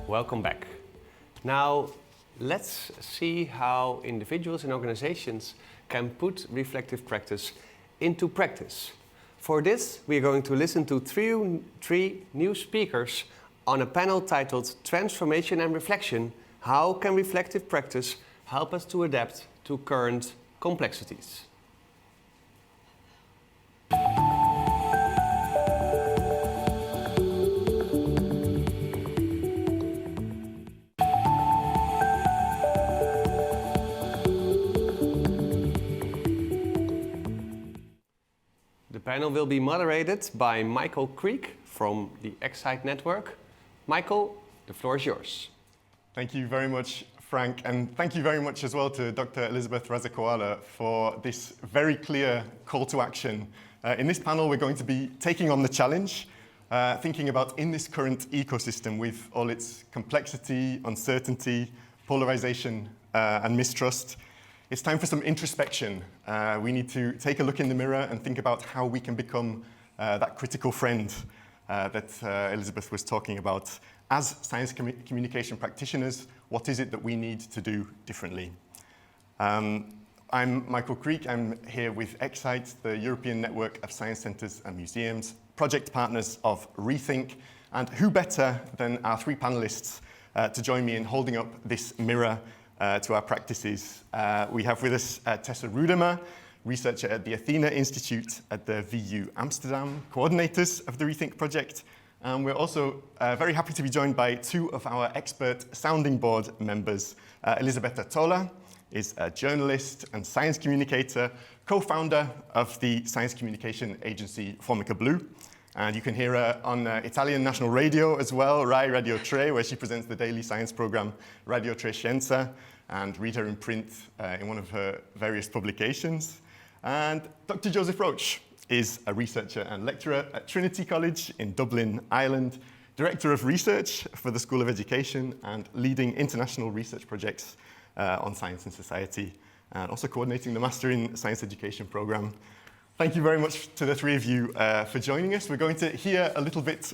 Welcome back. Now, let's see how individuals and organizations can put reflective practice into practice. For this, we are going to listen to three new speakers on a panel titled Transformation and Reflection: How can reflective practice help us to adapt to current complexities? The panel will be moderated by Michael Creek from the ECSITE network. Michael, the floor is yours. Thank you very much, Frank, and thank you very much as well to Dr. Elisabetta Tola for this very clear call to action. In this panel, we're going to be taking on the challenge, thinking about in this current ecosystem with all its complexity, uncertainty, polarization, and mistrust. It's time for some introspection. We need to take a look in the mirror and think about how we can become that critical friend that Elisabeth was talking about. As science communication practitioners, what is it that we need to do differently? I'm Michael Creek. I'm here with ECSITE, the European Network of Science Centres and Museums, project partners of ReTHINK, and who better than our three panelists to join me in holding up this mirror to our practices. We have with us Tessa Roedema, researcher at the Athena Institute at the VU Amsterdam, coordinators of the ReTHINK project. And we're also very happy to be joined by two of our expert sounding board members. Elisabetta Tola is a journalist and science communicator, co-founder of the science communication agency Formicablu. And you can hear her on Italian national radio as well, Rai Radio 3, where she presents the daily science program Radio 3 Scienza, and read her in print in one of her various publications. And Dr. Joseph Roche is a researcher and lecturer at Trinity College in Dublin, Ireland, director of research for the School of Education, and leading international research projects on science and society, and also coordinating the Master in Science Education program. Thank you very much to the three of you for joining us. We're going to hear a little bit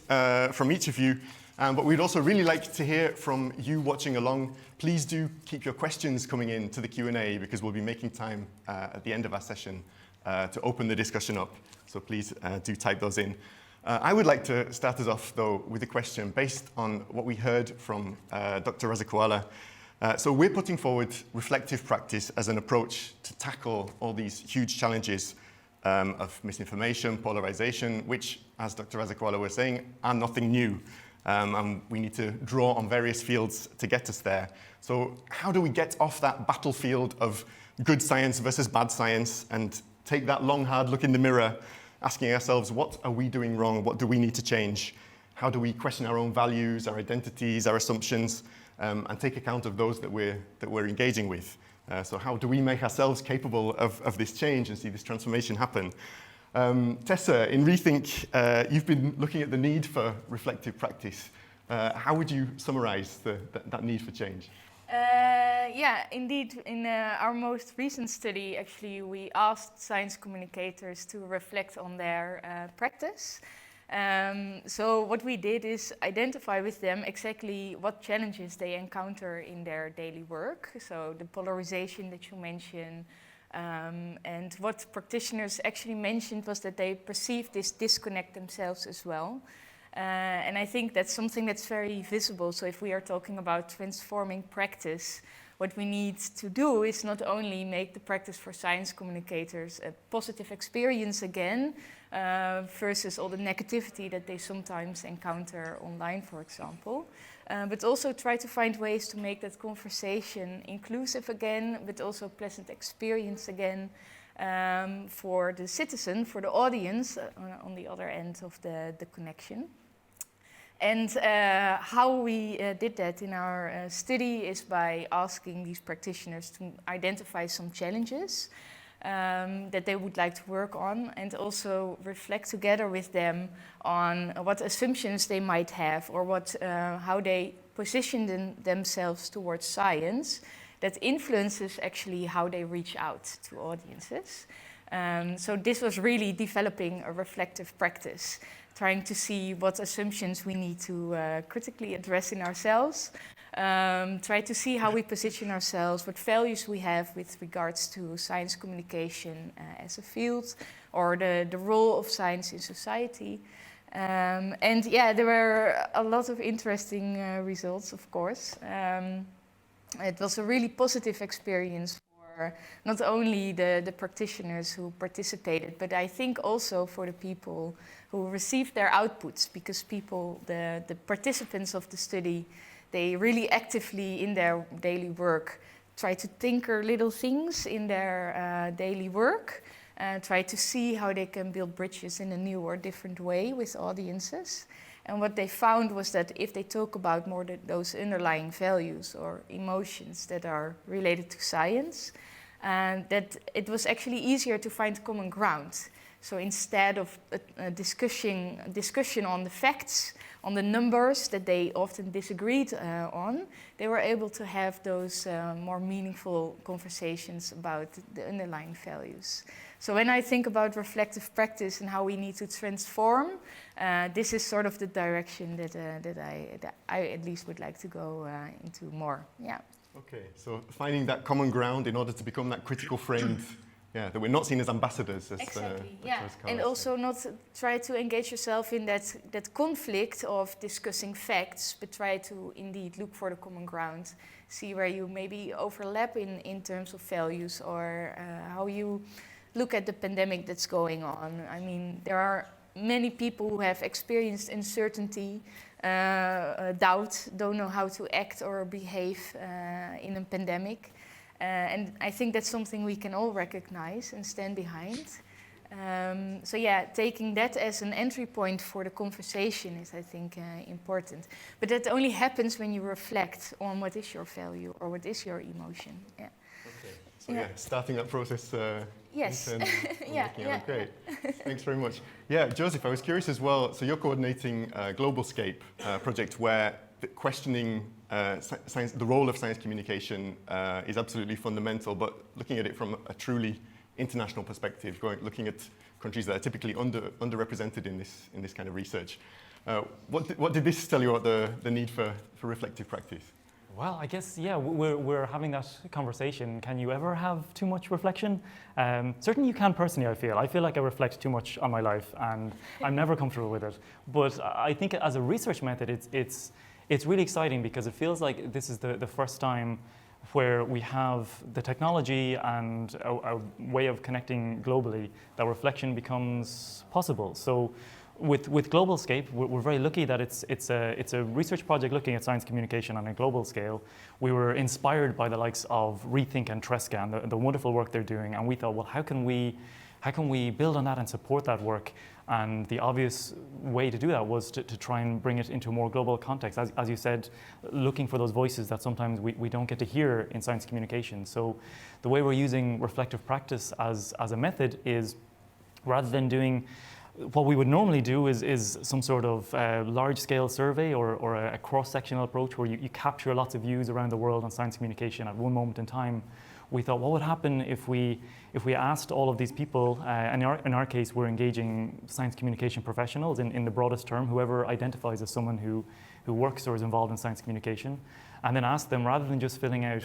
from each of you, but we'd also really like to hear from you watching along. Please do keep your questions coming in to the Q&A, because we'll be making time at the end of our session to open the discussion up. So please do type those in. I would like to start us off, though, with a question based on what we heard from Dr. Razakoala. So we're putting forward reflective practice as an approach to tackle all these huge challenges of misinformation, polarization, which, as Dr. Razakoala was saying, are nothing new. And we need to draw on various fields to get us there. So how do we get off that battlefield of good science versus bad science and take that long, hard look in the mirror, asking ourselves, what are we doing wrong? What do we need to change? How do we question our own values, our identities, our assumptions, and take account of those that we're engaging with? So how do we make ourselves capable of this change and see this transformation happen? Tessa, in ReTHINK, you've been looking at the need for reflective practice. How would you summarize that need for change? Yeah, indeed, in our most recent study, actually, we asked science communicators to reflect on their practice. So what we did is identify with them exactly what challenges they encounter in their daily work. So the polarization that you mentioned, and what practitioners actually mentioned was that they perceive this disconnect themselves as well. And I think that's something that's very visible. So if we are talking about transforming practice, what we need to do is not only make the practice for science communicators a positive experience again, versus all the negativity that they sometimes encounter online, for example, but also try to find ways to make that conversation inclusive again, but also pleasant experience again, for the citizen, for the audience on the other end of the connection. And how we did that in our study is by asking these practitioners to identify some challenges that they would like to work on, and also reflect together with them on what assumptions they might have, or how they position themselves towards science that influences actually how they reach out to audiences. So this was really developing a reflective practice. trying to see what assumptions we need to critically address in ourselves, try to see how we position ourselves, what values we have with regards to science communication as a field, or the role of science in society. And yeah, there were a lot of interesting results, of course. It was a really positive experience for not only the practitioners who participated, but I think also for the people who received their outputs, because the participants of the study, they really actively in their daily work try to tinker little things in their daily work, try to see how they can build bridges in a new or different way with audiences. And what they found was that if they talk about more those underlying values or emotions that are related to science, that it was actually easier to find common ground. So instead of a discussion on the facts, on the numbers that they often disagreed on, they were able to have those more meaningful conversations about the underlying values. So when I think about reflective practice and how we need to transform, this is sort of the direction that I at least would like to go into more. Yeah. Okay, so finding that common ground in order to become that critical friend. Yeah, that we're not seen as ambassadors. As, exactly, yeah. As and also not try to engage yourself in that conflict of discussing facts, but try to indeed look for the common ground, see where you maybe overlap in terms of values, or how you look at the pandemic that's going on. I mean, there are many people who have experienced uncertainty, doubt, don't know how to act or behave in a pandemic. And I think that's something we can all recognize and stand behind. So yeah, taking that as an entry point for the conversation is, I think, important. But that only happens when you reflect on what is your value or what is your emotion. Yeah. Okay. So yeah, starting that process. Yes. Yeah. Great. Thanks very much. Yeah, Joseph, I was curious as well. So you're coordinating a GlobalScape project where questioning science, the role of science communication is absolutely fundamental, but looking at it from a truly international perspective, looking at countries that are typically underrepresented in this kind of research. What did this tell you about the need for reflective practice? Well, I guess, yeah, we're having that conversation. Can you ever have too much reflection? Certainly you can personally, I feel like I reflect too much on my life, and I'm never comfortable with it. But I think as a research method, it's really exciting because it feels like this is the first time where we have the technology and a way of connecting globally that reflection becomes possible. So with GlobalScape, we're very lucky that it's a research project looking at science communication on a global scale. We were inspired by the likes of ReTHINK and Tresca and the wonderful work they're doing, and we thought, well, how can we build on that and support that work? And the obvious way to do that was to try and bring it into a more global context. As you said, looking for those voices that sometimes we don't get to hear in science communication. So the way we're using reflective practice as a method is, rather than doing what we would normally do is some sort of large-scale survey or a cross-sectional approach where you capture lots of views around the world on science communication at one moment in time. We thought, what would happen if we asked all of these people, and in our case, we're engaging science communication professionals in the broadest term, whoever identifies as someone who works or is involved in science communication, and then ask them, rather than just filling out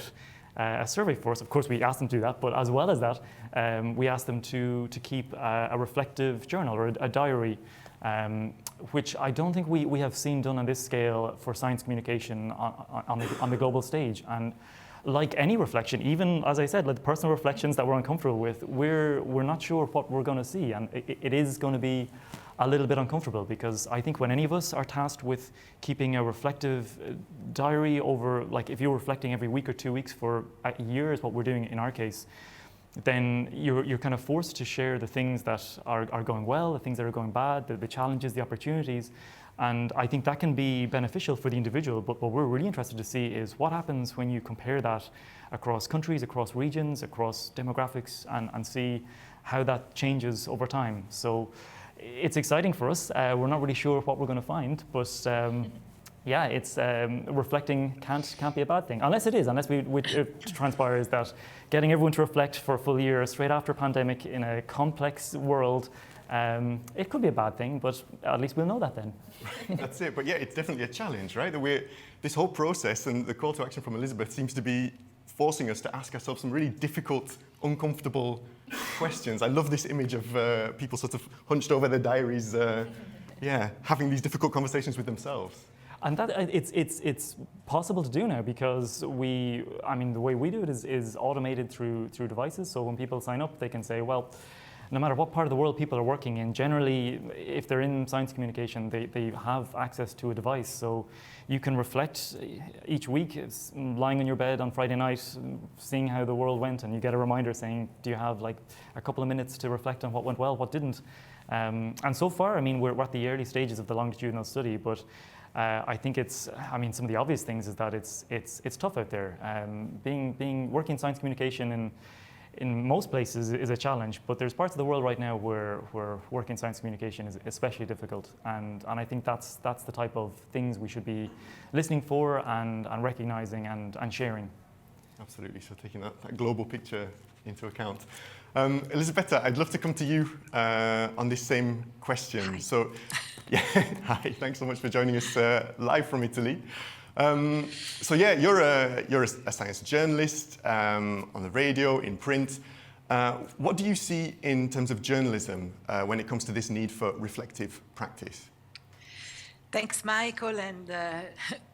a survey for us, of course we asked them to do that, but as well as that, we asked them to keep a reflective journal or a diary, which I don't think we have seen done on this scale for science communication on the global stage. And like any reflection, even as I said, like the personal reflections that we're uncomfortable with, we're not sure what we're going to see, and it is going to be a little bit uncomfortable, because I think when any of us are tasked with keeping a reflective diary over, like if you're reflecting every week or 2 weeks for a year is what we're doing in our case, then you're kind of forced to share the things that are going well, the things that are going bad, the challenges, the opportunities. And I think that can be beneficial for the individual, but what we're really interested to see is what happens when you compare that across countries, across regions, across demographics, and see how that changes over time. So it's exciting for us. We're not really sure what we're going to find, but yeah, it's reflecting can't be a bad thing, unless it transpires that getting everyone to reflect for a full year straight after a pandemic in a complex world It could be a bad thing, but at least we'll know that then. That's it. But yeah, it's definitely a challenge, right? This whole process and the call to action from Elisabeth seems to be forcing us to ask ourselves some really difficult, uncomfortable questions. I love this image of people sort of hunched over their diaries, having these difficult conversations with themselves. And that it's possible to do now because the way we do it is automated through devices. So when people sign up, they can say, well, no matter what part of the world people are working in, generally, if they're in science communication, they have access to a device. So you can reflect each week, lying on your bed on Friday night, seeing how the world went, and you get a reminder saying, do you have like a couple of minutes to reflect on what went well, what didn't? And so far, we're at the early stages of the longitudinal study, but I think some of the obvious things is that it's tough out there. Working in science communication in most places is a challenge, but there's parts of the world right now where working in science communication is especially difficult, and I think that's the type of things we should be listening for and recognizing and sharing. Absolutely, so taking that global picture into account. Elisabetta, I'd love to come to you on this same question. Hi. So, hi, thanks so much for joining us live from Italy. You're a science journalist on the radio, in print. What do you see in terms of journalism when it comes to this need for reflective practice? Thanks, Michael, and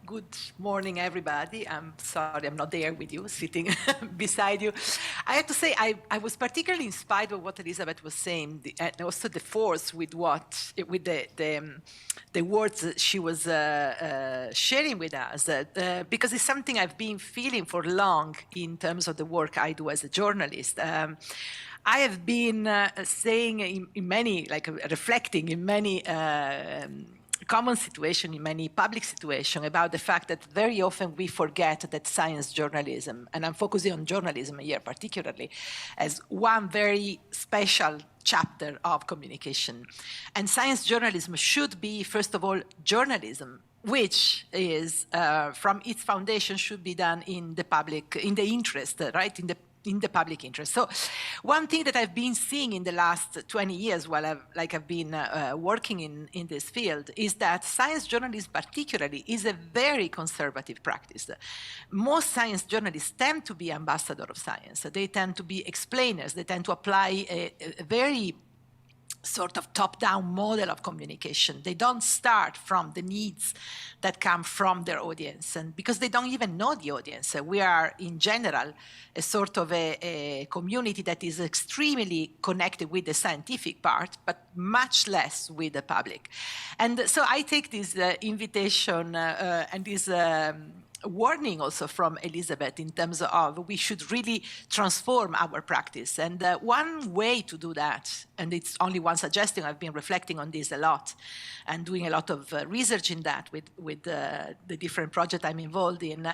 good morning, everybody. I'm sorry I'm not there with you, sitting beside you. I have to say I was particularly inspired by what Elisabeth was saying, and also the force with the words that she was sharing with us, because it's something I've been feeling for long in terms of the work I do as a journalist. I have been reflecting in many common situation, in many public situations, about the fact that very often we forget that science journalism, and I'm focusing on journalism here particularly, as one very special chapter of communication. And science journalism should be, first of all, journalism, which is, from its foundation, should be done in the public, in the interest, right? In the public interest. So one thing that I've been seeing in the last 20 years while I've been working in this field is that science journalism particularly is a very conservative practice. Most science journalists tend to be ambassadors of science. They tend to be explainers. They tend to apply a very sort of top-down model of communication. They don't start from the needs that come from their audience, and because they don't even know the audience. We are, in general, a sort of a community that is extremely connected with the scientific part, but much less with the public. And so I take this invitation and this warning also from Elisabeth in terms of we should really transform our practice. And one way to do that, and it's only one suggestion, I've been reflecting on this a lot and doing a lot of research in that with the different projects I'm involved in.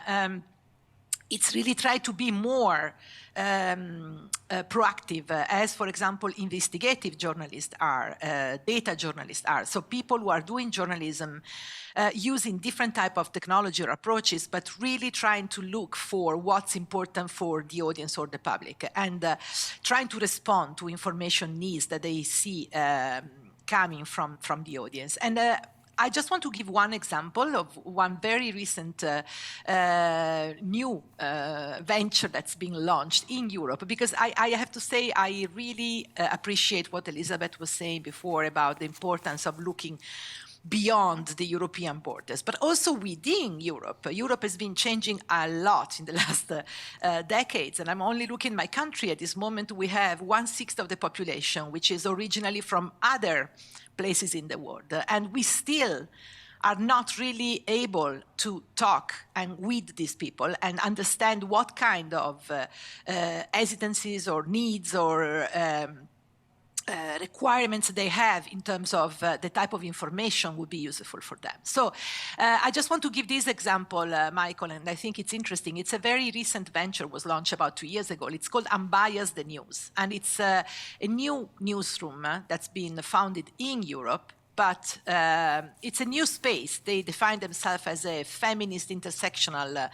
It's really try to be more proactive, as, for example, investigative journalists are, data journalists are. So people who are doing journalism using different type of technology or approaches, but really trying to look for what's important for the audience or the public, and trying to respond to information needs that they see coming from the audience. And I just want to give one example of one very recent new venture that's being launched in Europe, because I have to say I really appreciate what Elisabeth was saying before about the importance of looking beyond the European borders, but also within Europe. Europe has been changing a lot in the last decades, and I'm only looking at my country. At this moment, we have 1/6 of the population, which is originally from other places in the world, and we still are not really able to talk and with these people and understand what kind of hesitancies or needs or requirements they have in terms of the type of information would be useful for them. So I just want to give this example, Michael, and I think it's interesting. It's a very recent venture, was launched about 2 years ago. It's called Unbiased the News, and it's a new newsroom that's been founded in Europe but it's a new space. They define themselves as a feminist intersectional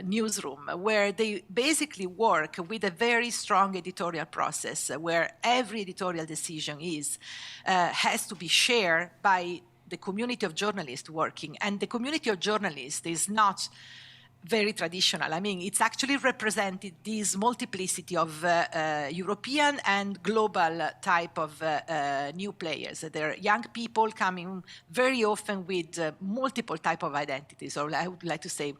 newsroom, where they basically work with a very strong editorial process, where every editorial decision has to be shared by the community of journalists working. And the community of journalists is not very traditional. I mean, it's actually represented this multiplicity of European and global type of new players. There are young people coming very often with multiple type of identities, or I would like to say,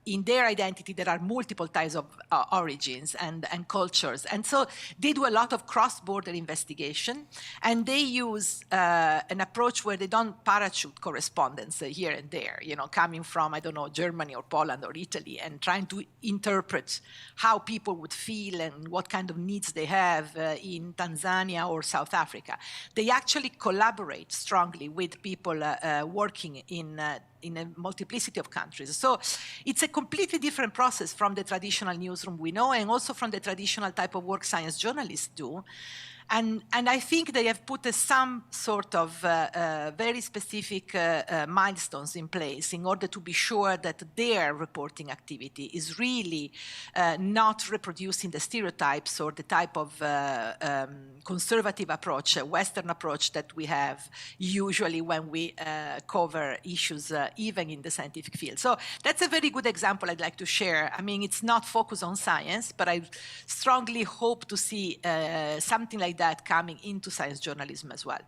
in their identity, there are multiple types of origins and cultures. And so they do a lot of cross-border investigation, and they use an approach where they don't parachute correspondence here and there, coming from, I don't know, Germany or Poland or Italy, and trying to interpret how people would feel and what kind of needs they have in Tanzania or South Africa. They actually collaborate strongly with people working in a multiplicity of countries. So it's a completely different process from the traditional newsroom we know, and also from the traditional type of work science journalists do. And I think they have put some sort of very specific milestones in place in order to be sure that their reporting activity is really not reproducing the stereotypes or the type of conservative approach, Western approach that we have usually when we cover issues even in the scientific field. So that's a very good example I'd like to share. I mean, it's not focused on science, but I strongly hope to see something like that coming into science journalism as well.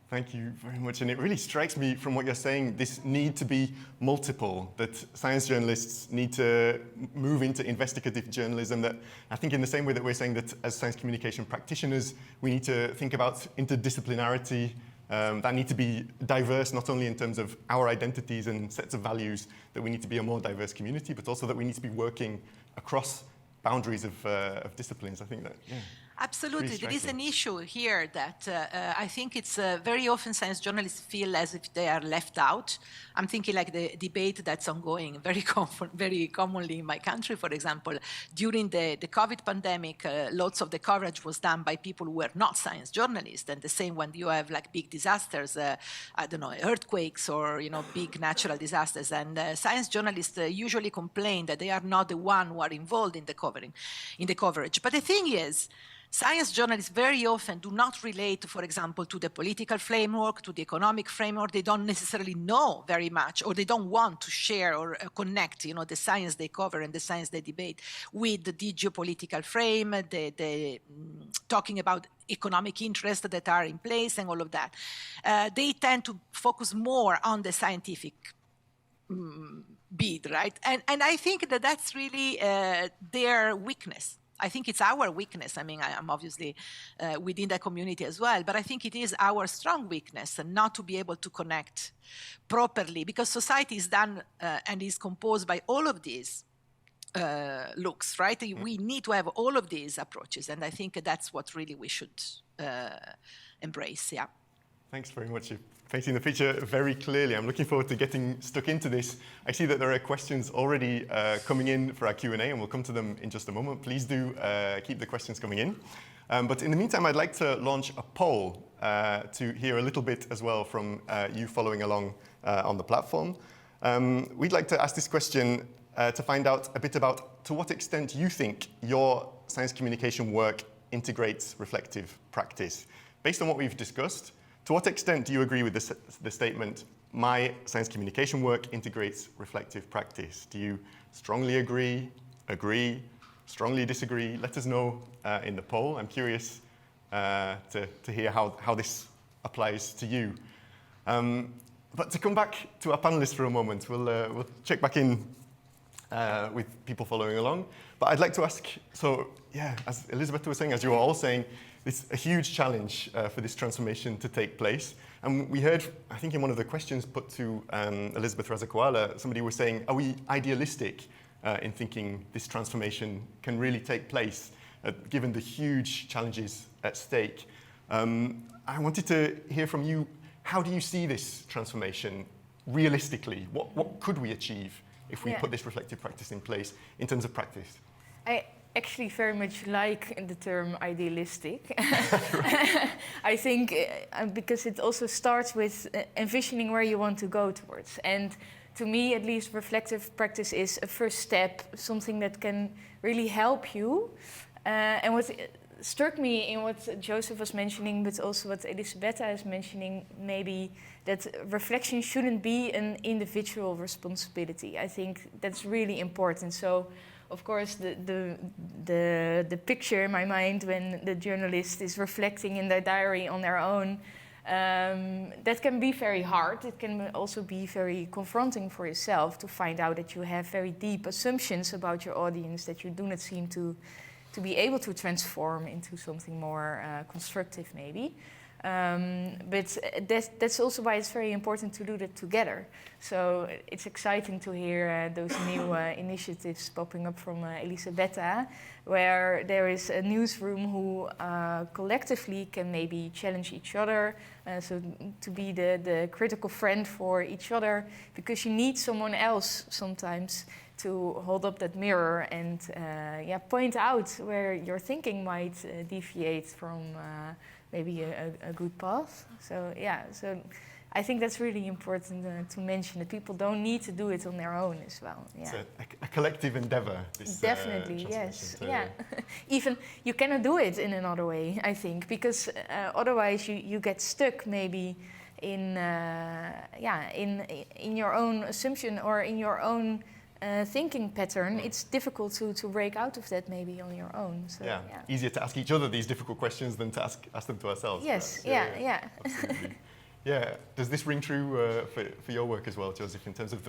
Thank you very much. And it really strikes me from what you're saying, this need to be multiple, that science journalists need to move into investigative journalism, that I think in the same way that we're saying that as science communication practitioners, we need to think about interdisciplinarity, that need to be diverse, not only in terms of our identities and sets of values, that we need to be a more diverse community, but also that we need to be working across boundaries of disciplines. I think that, yeah. Absolutely. There is an issue here that I think it's very often science journalists feel as if they are left out. I'm thinking like the debate that's ongoing very commonly in my country, for example. During the COVID pandemic, lots of the coverage was done by people who were not science journalists. And the same when you have like big disasters, I don't know, earthquakes or, big natural disasters. And science journalists usually complain that they are not the one who are involved in the coverage. But the thing is, science journalists very often do not relate, for example, to the political framework, to the economic framework. They don't necessarily know very much, or they don't want to share or connect, the science they cover and the science they debate with the geopolitical frame, the talking about economic interests that are in place and all of that. They tend to focus more on the scientific bit, right? And I think that that's really their weakness. I think it's our weakness. I mean, I'm obviously within the community as well, but I think it is our strong weakness not to be able to connect properly, because society is done and is composed by all of these looks, right? We need to have all of these approaches, and I think that's what really we should embrace, yeah. Thanks very much. You're painting the picture very clearly. I'm looking forward to getting stuck into this. I see that there are questions already coming in for our Q&A, and we'll come to them in just a moment. Please do keep the questions coming in. But in the meantime, I'd like to launch a poll to hear a little bit as well from you following along on the platform. We'd like to ask this question to find out a bit about to what extent you think your science communication work integrates reflective practice. Based on what we've discussed, to what extent do you agree with the statement, my science communication work integrates reflective practice? Do you strongly agree, strongly disagree? Let us know in the poll. I'm curious to hear how this applies to you. But to come back to our panelists for a moment, we'll check back in with people following along. But I'd like to ask, so yeah, as Elisabetta was saying, as you were all saying, it's a huge challenge for this transformation to take place. And we heard, I think in one of the questions put to Elisabeth Razakoala, somebody was saying, are we idealistic in thinking this transformation can really take place, given the huge challenges at stake? I wanted to hear from you, how do you see this transformation realistically? What could we achieve if we put this reflective practice in place in terms of practice? actually very much like the term idealistic. I think because it also starts with envisioning where you want to go towards. And to me, at least, reflective practice is a first step, something that can really help you. And what struck me in what Joseph was mentioning, but also what Elisabetta is mentioning, maybe that reflection shouldn't be an individual responsibility. I think that's really important. So, of course, the picture in my mind when the journalist is reflecting in their diary on their own, that can be very hard. It can also be very confronting for yourself to find out that you have very deep assumptions about your audience that you do not seem to be able to transform into something more constructive, maybe. But that's also why it's very important to do that together. So it's exciting to hear those new initiatives popping up from Elisabetta, where there is a newsroom who collectively can maybe challenge each other, so to be the critical friend for each other, because you need someone else sometimes to hold up that mirror and point out where your thinking might deviate from maybe a good path. So so I think that's really important to mention, that people don't need to do it on their own as well. Yeah. It's a collective endeavor. Definitely, yes. Yeah. Even you cannot do it in another way, I think, because otherwise you get stuck maybe in your own assumption or in your own thinking pattern. It's difficult to break out of that maybe on your own. So, easier to ask each other these difficult questions than to ask them to ourselves. Yes, Absolutely. Yeah, does this ring true for your work as well, Joseph, in terms of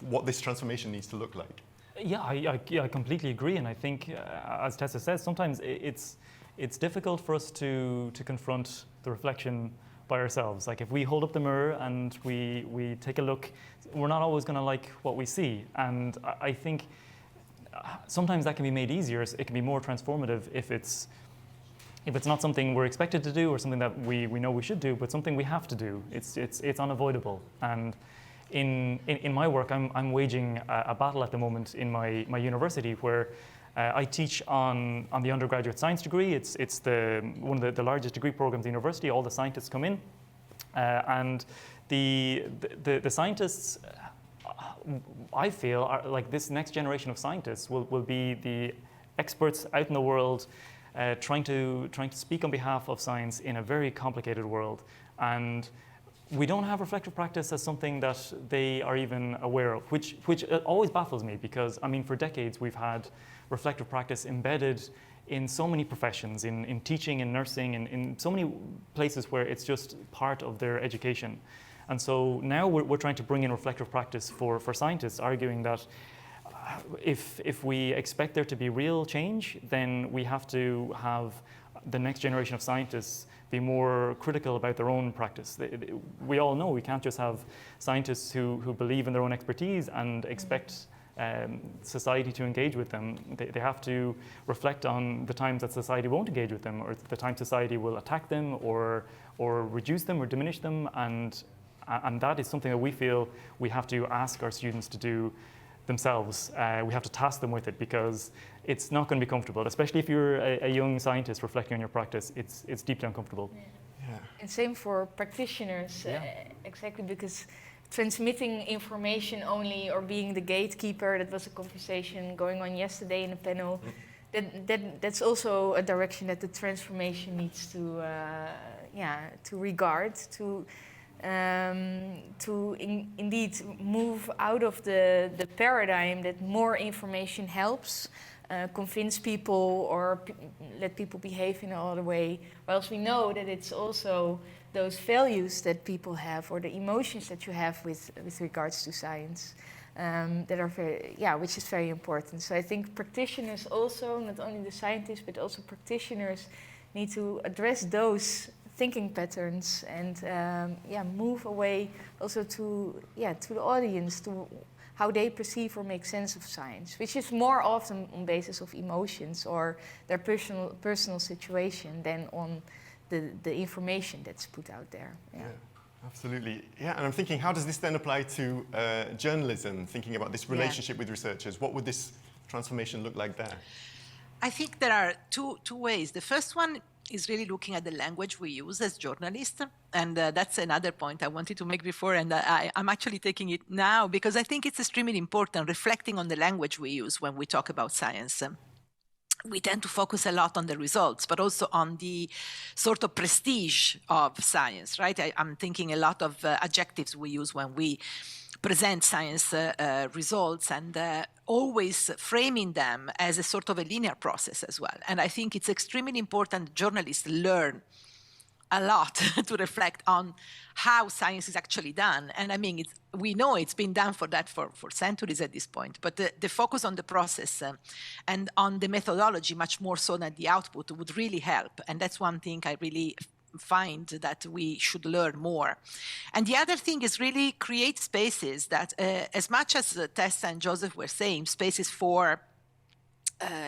what this transformation needs to look like? Yeah, I completely agree, and I think, as Tessa says, sometimes it's difficult for us to confront the reflection by ourselves. Like if we hold up the mirror and we take a look, we're not always going to like what we see. And I think sometimes that can be made easier. It can be more transformative if it's not something we're expected to do or something that we know we should do, but something we have to do. It's unavoidable. And in my work, I'm waging a battle at the moment in my university where I teach on the undergraduate science degree. It's one of the largest degree programs in the university. All the scientists come in, and the scientists, I feel, are like this next generation of scientists will be the experts out in the world, trying to speak on behalf of science in a very complicated world. And we don't have reflective practice as something that they are even aware of, which always baffles me, because I mean, for decades we've had reflective practice embedded in so many professions, in teaching and nursing, and in so many places where it's just part of their education. And so now we're trying to bring in reflective practice for scientists, arguing that if we expect there to be real change, then we have to have the next generation of scientists be more critical about their own practice. We all know we can't just have scientists who believe in their own expertise and expect society to engage with them. They have to reflect on the times that society won't engage with them, or the time society will attack them or reduce them or diminish them, and that is something that we feel we have to ask our students to do themselves. We have to task them with it, because it's not going to be comfortable, especially if you're a young scientist reflecting on your practice. It's deeply uncomfortable. Yeah. And same for practitioners, exactly, because transmitting information only or being the gatekeeper, that was a conversation going on yesterday in a panel. That's also a direction that the transformation needs to regard, indeed move out of the paradigm that more information helps, convince people or let people behave in another way, whilst we know that it's also those values that people have or the emotions that you have with regards to science that are which is very important. So I think practitioners also, not only the scientists but also practitioners, need to address those thinking patterns and move away also to the audience, to how they perceive or make sense of science, which is more often on basis of emotions or their personal situation than on the information that's put out there. Yeah. Absolutely. Yeah, and I'm thinking, how does this then apply to journalism? Thinking about this relationship with researchers, what would this transformation look like there? I think there are two ways. The first one is really looking at the language we use as journalists. And that's another point I wanted to make before, and I'm actually taking it now because I think it's extremely important, reflecting on the language we use when we talk about science. We tend to focus a lot on the results, but also on the sort of prestige of science, right? I'm thinking a lot of adjectives we use when we present science results, and always framing them as a sort of a linear process as well. And I think it's extremely important journalists learn a lot to reflect on how science is actually done. And I mean, we know it's been done for centuries at this point, but the focus on the process and on the methodology much more so than the output would really help. And that's one thing I really find that we should learn more. And the other thing is really create spaces that, as much as Tessa and Joseph were saying, spaces for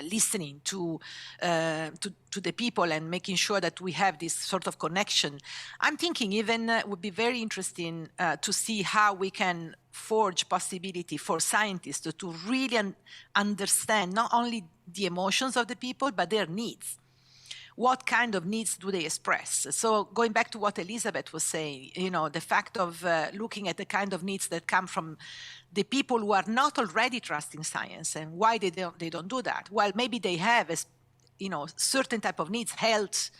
listening to the people and making sure that we have this sort of connection. I'm thinking even would be very interesting to see how we can forge possibility for scientists to really understand not only the emotions of the people, but their needs. What kind of needs do they express? So going back to what Elisabeth was saying, you know, the fact of looking at the kind of needs that come from the people who are not already trusting science, and why they don't do that. Well, maybe they have, certain type of needs, health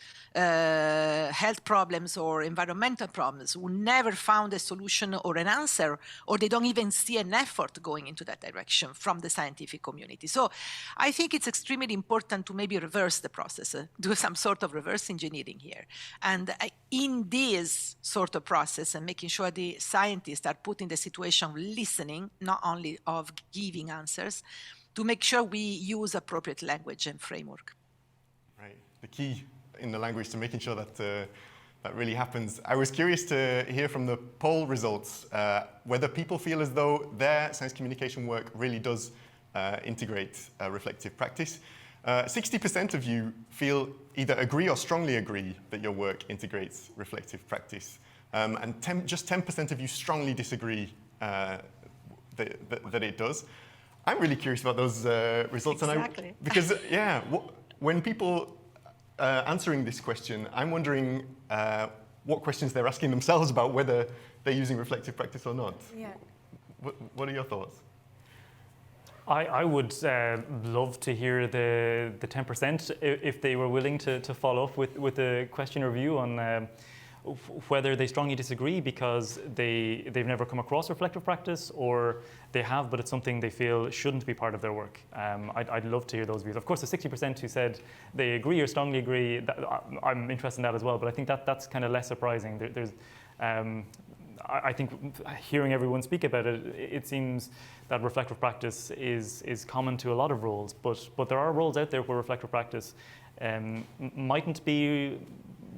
problems or environmental problems, who never found a solution or an answer, or they don't even see an effort going into that direction from the scientific community. So I think it's extremely important to maybe reverse the process, do some sort of reverse engineering here. And in this sort of process, and making sure the scientists are put in the situation of listening, not only of giving answers, to make sure we use appropriate language and framework. Right. The key in the language to making sure that that really happens. I was curious to hear from the poll results whether people feel as though their science communication work really does integrate reflective practice. 60% of you feel either agree or strongly agree that your work integrates reflective practice. And just 10% of you strongly disagree that it does. I'm really curious about those results. Exactly. Because, yeah, when people answering this question, I'm wondering what questions they're asking themselves about whether they're using reflective practice or not. Yeah. What are your thoughts? I would love to hear the 10% if they were willing to follow up with a question or view on whether they strongly disagree because they've never come across reflective practice, or they have, but it's something they feel shouldn't be part of their work. I'd love to hear those views. Of course, the 60% who said they agree or strongly agree, I'm interested in that as well, but I think that's kind of less surprising. I think hearing everyone speak about it, it seems that reflective practice is common to a lot of roles, but there are roles out there where reflective practice mightn't be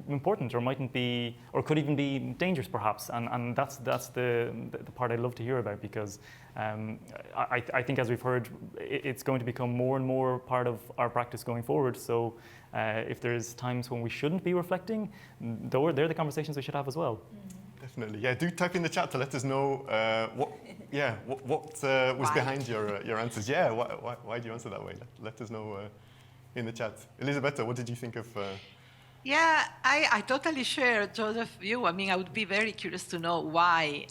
important, or mightn't be, or could even be dangerous perhaps, and that's the part I'd love to hear about, because I think, as we've heard, it's going to become more and more part of our practice going forward. So if there's times when we shouldn't be reflecting, they're the conversations we should have as well. Definitely, yeah. Do type in the chat to let us know what was behind your answers. Yeah, why do you answer that way? Let us know in the chat. Elisabetta, what did you think of? Yeah, I totally share Joseph's view. I mean, I would be very curious to know why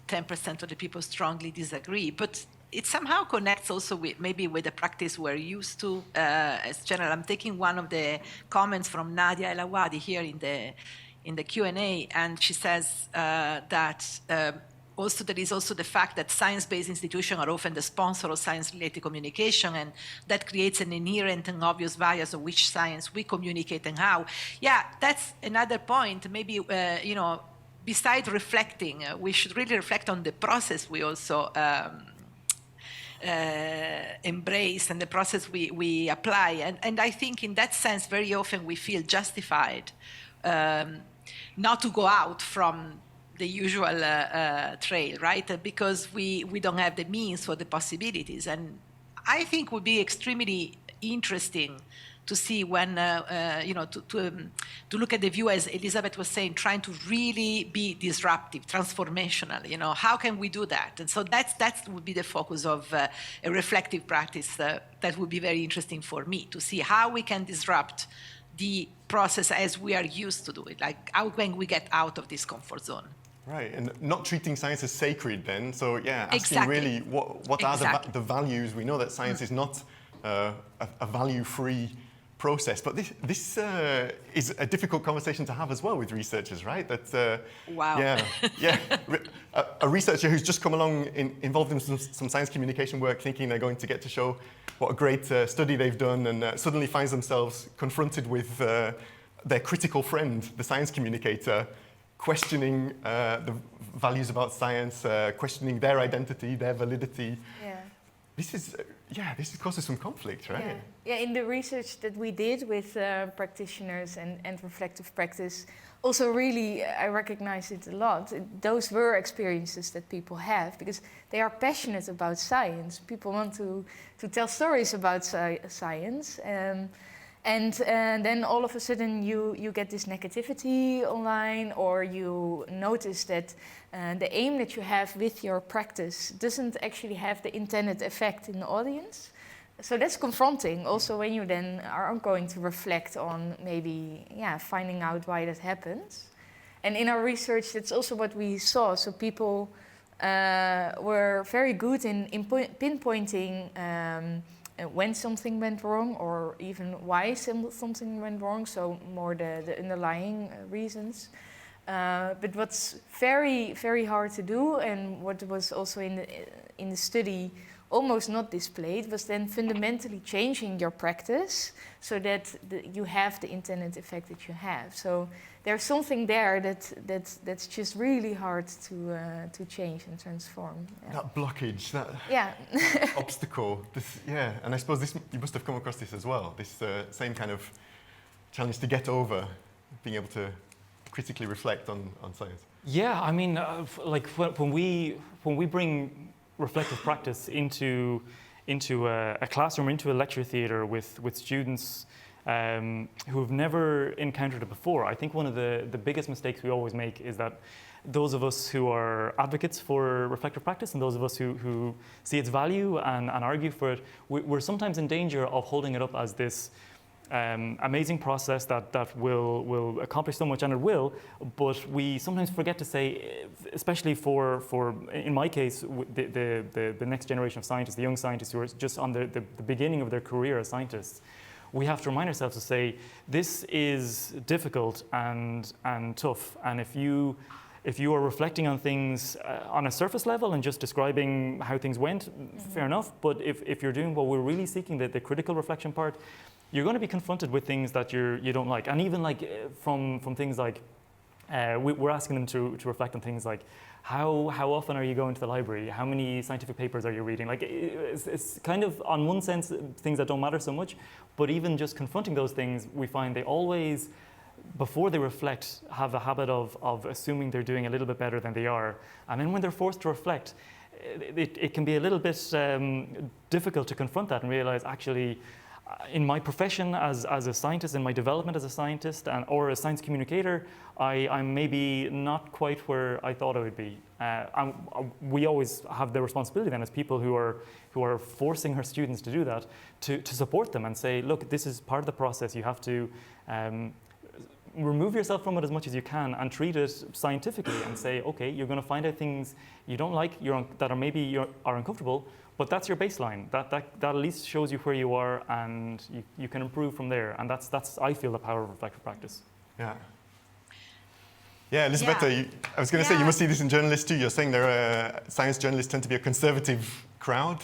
10% of the people strongly disagree. But it somehow connects also with the practice we're used to as general. I'm taking one of the comments from Nadia El Awadi here in the Q&A, and she says that also there is also the fact that science-based institutions are often the sponsor of science-related communication, and that creates an inherent and obvious bias of which science we communicate and how. Yeah, that's another point. Maybe, besides reflecting, we should really reflect on the process we also embrace, and the process we apply. And I think in that sense, very often we feel justified not to go out from the usual trail, right? Because we don't have the means or the possibilities. And I think would be extremely interesting to see when, to look at the view, as Elisabeth was saying, trying to really be disruptive, transformational. How can we do that? And so that would be the focus of a reflective practice that would be very interesting for me, to see how we can disrupt the process as we are used to do it. Like, how can we get out of this comfort zone? Right, and not treating science as sacred then. So yeah, asking Exactly. really what are the values? We know that science is not a value-free process, but this is a difficult conversation to have as well with researchers, right? That wow. Yeah. A researcher who's just come along involved in some science communication work, thinking they're going to get to show what a great study they've done, and suddenly finds themselves confronted with their critical friend, the science communicator, questioning the values about science, questioning their identity, their validity. Yeah. This causes some conflict, right? Yeah, in the research that we did with practitioners and reflective practice, also really, I recognize it a lot. Those were experiences that people have because they are passionate about science. People want to tell stories about science. And then all of a sudden you get this negativity online, or you notice that the aim that you have with your practice doesn't actually have the intended effect in the audience. So that's confronting also when you then are going to reflect on maybe, finding out why that happens. And in our research, that's also what we saw. So people were very good in pinpointing when something went wrong, or even why something went wrong, so more the underlying reasons. But what's very, very hard to do, and what was also in the study almost not displayed, was then fundamentally changing your practice so that you have the intended effect that you have. So there's something there that's just really hard to change and transform. Yeah. That blockage, that obstacle. And I suppose you must have come across this as well. This same kind of challenge to get over, being able to critically reflect on science. Yeah, I mean, like when we bring reflective practice into a classroom, into a lecture theatre with students who have never encountered it before. I think one of the biggest mistakes we always make is that those of us who are advocates for reflective practice and those of us who see its value and argue for it, we're sometimes in danger of holding it up as this amazing process that will accomplish so much, and it will, but we sometimes forget to say, especially for in my case, the next generation of scientists, the young scientists who are just on the beginning of their career as scientists, we have to remind ourselves to say, this is difficult and tough, and if you are reflecting on things on a surface level and just describing how things went, fair enough, but if you're doing what we're really seeking, the critical reflection part, you're going to be confronted with things that you don't like. And even like from things like, we're asking them to reflect on things like, how often are you going to the library? How many scientific papers are you reading? Like it's kind of, on one sense, things that don't matter so much, but even just confronting those things, we find they always, before they reflect, have a habit of assuming they're doing a little bit better than they are. And then when they're forced to reflect, it can be a little bit difficult to confront that and realize, actually, in my profession as a scientist, in my development as a scientist or a science communicator, I'm maybe not quite where I thought I would be. We always have the responsibility then as people who are forcing our students to do that, to support them and say, look, this is part of the process. You have to remove yourself from it as much as you can and treat it scientifically and say, okay, you're going to find out things you don't like, that are maybe are uncomfortable, but that's your baseline. That at least shows you where you are, and you can improve from there. And that's I feel, the power of reflective practice. Yeah. Yeah, Elisabetta, I was going to say, you must see this in journalists too. You're saying science journalists tend to be a conservative crowd.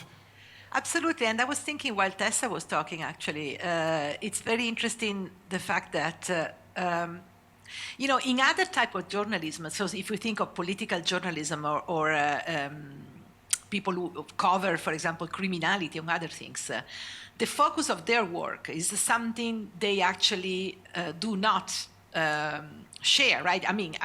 Absolutely, and I was thinking while Tessa was talking, actually, it's very interesting the fact that, in other type of journalism, so if we think of political journalism or people who cover, for example, criminality and other things, the focus of their work is something they actually do not share, right? I mean,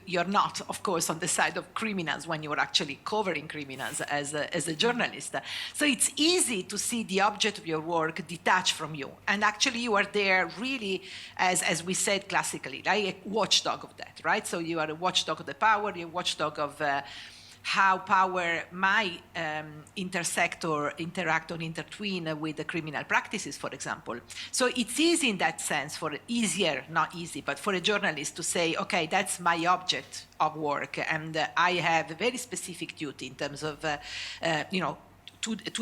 you're not, of course, on the side of criminals when you're actually covering criminals as a journalist. So it's easy to see the object of your work detached from you. And actually you are there really, as we said classically, like a watchdog of that, right? So you are a watchdog of the power, you're a watchdog of how power might intersect or interact or intertwine with the criminal practices, for example. So it's easy in that sense, easier, not easy, but for a journalist to say, okay, that's my object of work, and I have a very specific duty in terms of, to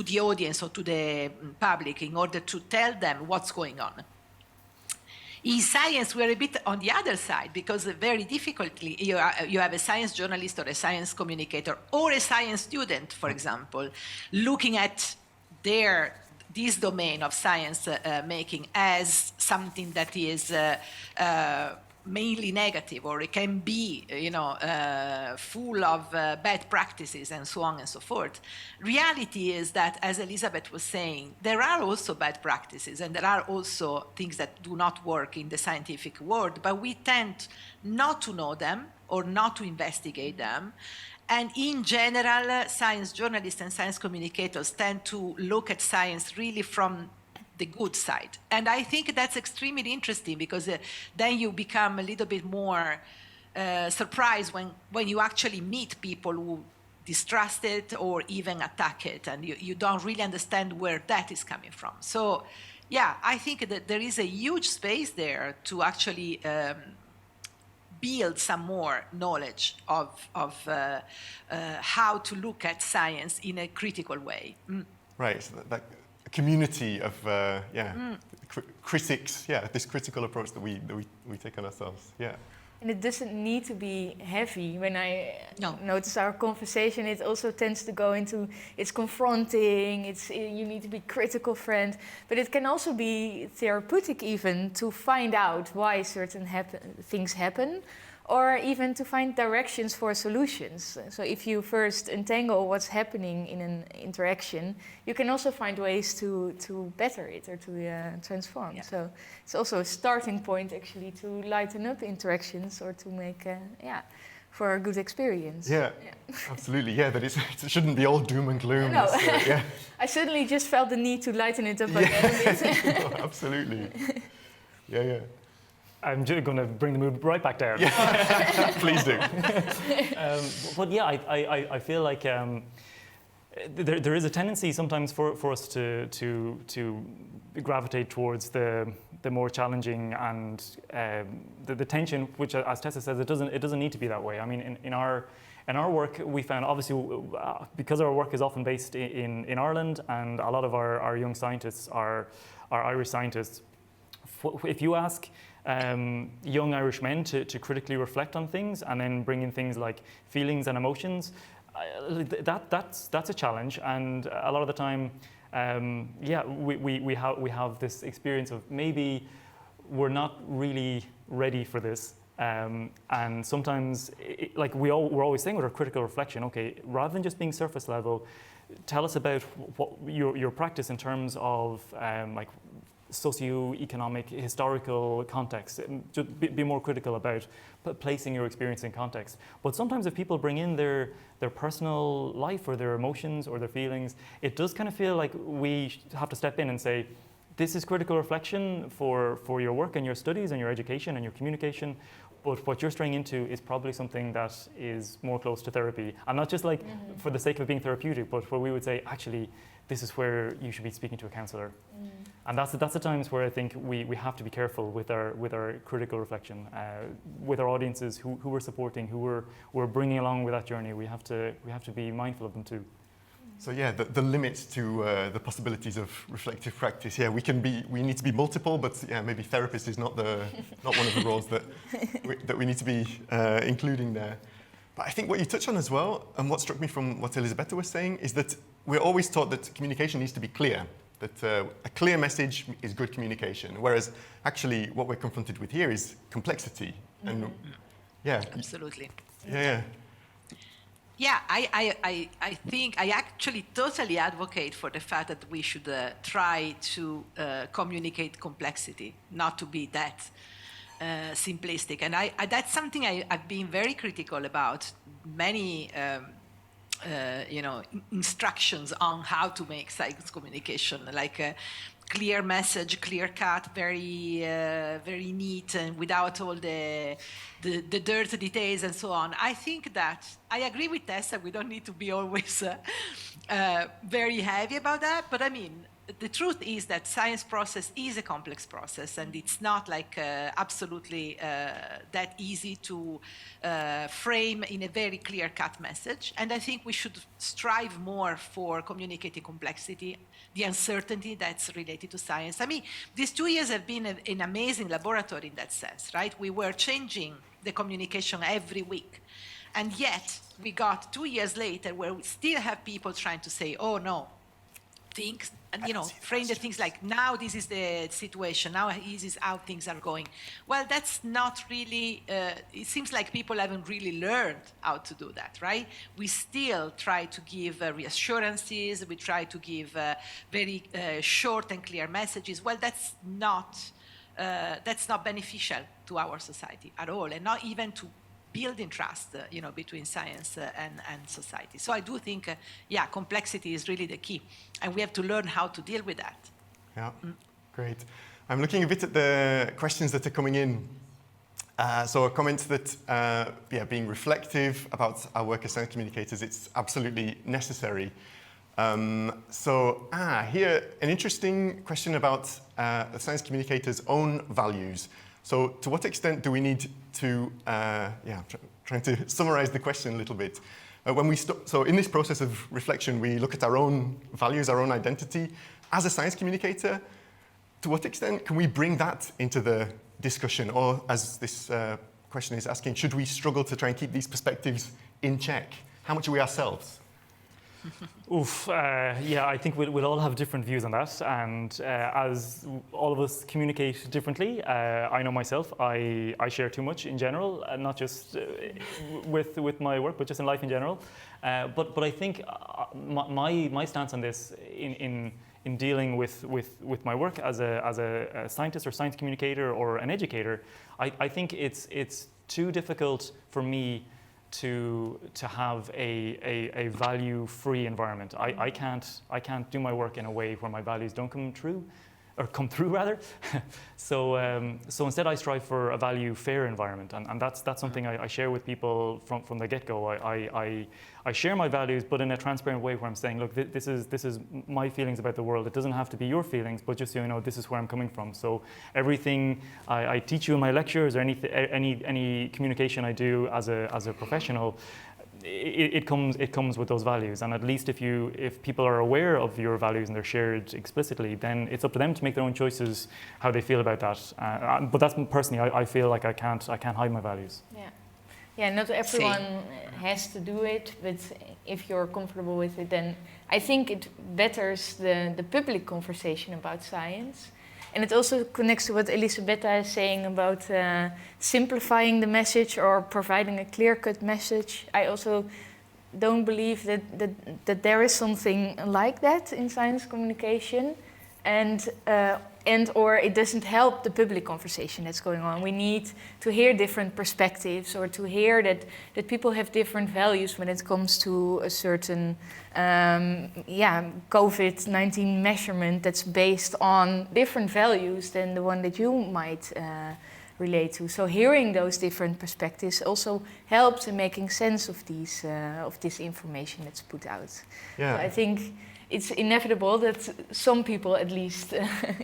the audience or to the public in order to tell them what's going on. In science, we're a bit on the other side, because very difficultly you have a science journalist or a science communicator or a science student, for example, looking at this domain of science making as something that is mainly negative, or it can be, full of bad practices and so on and so forth. Reality is that, as Elisabeth was saying, there are also bad practices and there are also things that do not work in the scientific world, but we tend not to know them or not to investigate them. And in general, science journalists and science communicators tend to look at science really from the good side. And I think that's extremely interesting, because then you become a little bit more surprised when you actually meet people who distrust it or even attack it, and you don't really understand where that is coming from. So yeah, I think that there is a huge space there to actually build some more knowledge of how to look at science in a critical way. Right, so that community of critics, this critical approach that we take on ourselves, And it doesn't need to be heavy. When I notice our conversation, it also tends to go into, it's confronting, you need to be critical friend, but it can also be therapeutic even, to find out why certain things happen, or even to find directions for solutions. So if you first entangle what's happening in an interaction, you can also find ways to better it or to transform. Yeah. So it's also a starting point actually to lighten up interactions or to make, for a good experience. Yeah. Absolutely. Yeah, that it shouldn't be all doom and gloom. No. I suddenly just felt the need to lighten it up again a bit. No, absolutely. Yeah. I'm just going to bring the mood right back down. Yeah. Please do. But yeah, I feel like there is a tendency sometimes for us to gravitate towards the more challenging and the tension, which, as Tessa says, it doesn't need to be that way. I mean, in our work, we found, obviously, because our work is often based in Ireland, and a lot of our young scientists are Irish scientists. If you ask young Irish men to critically reflect on things and then bring in things like feelings and emotions, that's a challenge. And a lot of the time, we have this experience of maybe we're not really ready for this. And sometimes, we're always saying with our critical reflection, okay, rather than just being surface level, tell us about what your practice in terms of socio-economic, historical context. Just be more critical about placing your experience in context. But sometimes if people bring in their personal life or their emotions or their feelings, it does kind of feel like we have to step in and say, this is critical reflection for your work and your studies and your education and your communication, but what you're straying into is probably something that is more close to therapy. And not just for the sake of being therapeutic, but where we would say, actually, this is where you should be speaking to a counsellor. And that's the times where I think we have to be careful with our critical reflection, with our audiences who we're supporting, who we're bringing along with that journey. We have to be mindful of them too. So yeah, the limit to the possibilities of reflective practice. Yeah, we need to be multiple, but yeah, maybe therapist is not one of the roles that we need to be including there. But I think what you touch on as well, and what struck me from what Elisabetta was saying, is that we're always taught that communication needs to be clear, that a clear message is good communication, whereas actually what we're confronted with here is complexity. And yeah. Absolutely. Yeah. Yeah, I think I actually totally advocate for the fact that we should try to communicate complexity, not to be that simplistic. And that's something I've been very critical about. Many instructions on how to make science communication, like a clear message, clear cut, very neat, and without all the dirty details and so on. I think that I agree with Tessa. We don't need to be always very heavy about that. But I mean, the truth is that science process is a complex process, and it's not like absolutely that easy to frame in a very clear-cut message. And I think we should strive more for communicating complexity, the uncertainty that's related to science. I mean, these 2 years have been an amazing laboratory in that sense, right? We were changing the communication every week. And yet, we got 2 years later where we still have people trying to say, oh, no, things, and frame the things like, now this is the situation, now this is how things are going. Well, that's not really, it seems like people haven't really learned how to do that, right? We still try to give reassurances, we try to give very short and clear messages. Well, that's not beneficial to our society at all, and not even to building trust, between science and society. So I do think, complexity is really the key, and we have to learn how to deal with that. Yeah, great. I'm looking a bit at the questions that are coming in. So a comment that, being reflective about our work as science communicators, it's absolutely necessary. Here, an interesting question about the science communicators' own values. So to what extent do we need to, trying to summarize the question a little bit. So in this process of reflection, we look at our own values, our own identity. As a science communicator, to what extent can we bring that into the discussion? Or as this question is asking, should we struggle to try and keep these perspectives in check? How much are we ourselves? I think we'll all have different views on that, and as all of us communicate differently, I know myself, I share too much in general, not just with my work, but just in life in general. But I think my stance on this in dealing with my work as a scientist or science communicator or an educator, I think it's too difficult for me to have a value-free environment. I can't do my work in a way where my values don't come through. So instead I strive for a value-fair environment, and that's something I share with people from the get-go. I share my values, but in a transparent way where I'm saying, look, this is my feelings about the world. It doesn't have to be your feelings, but just so you know, this is where I'm coming from. So everything I teach you in my lectures or any communication I do as a professional, it comes with those values, and at least if people are aware of your values and they're shared explicitly, then it's up to them to make their own choices how they feel about that. But that's personally, I feel like I can't hide my values. Yeah, not everyone has to do it, but if you're comfortable with it, then I think it betters the public conversation about science. And it also connects to what Elisabetta is saying about simplifying the message or providing a clear-cut message. I also don't believe that there is something like that in science communication, and or it doesn't help the public conversation that's going on. We need to hear different perspectives, or to hear that people have different values when it comes to a certain COVID-19 measurement that's based on different values than the one that you might relate to. So hearing those different perspectives also helps in making sense of this information that's put out. Yeah. So I think it's inevitable that some people at least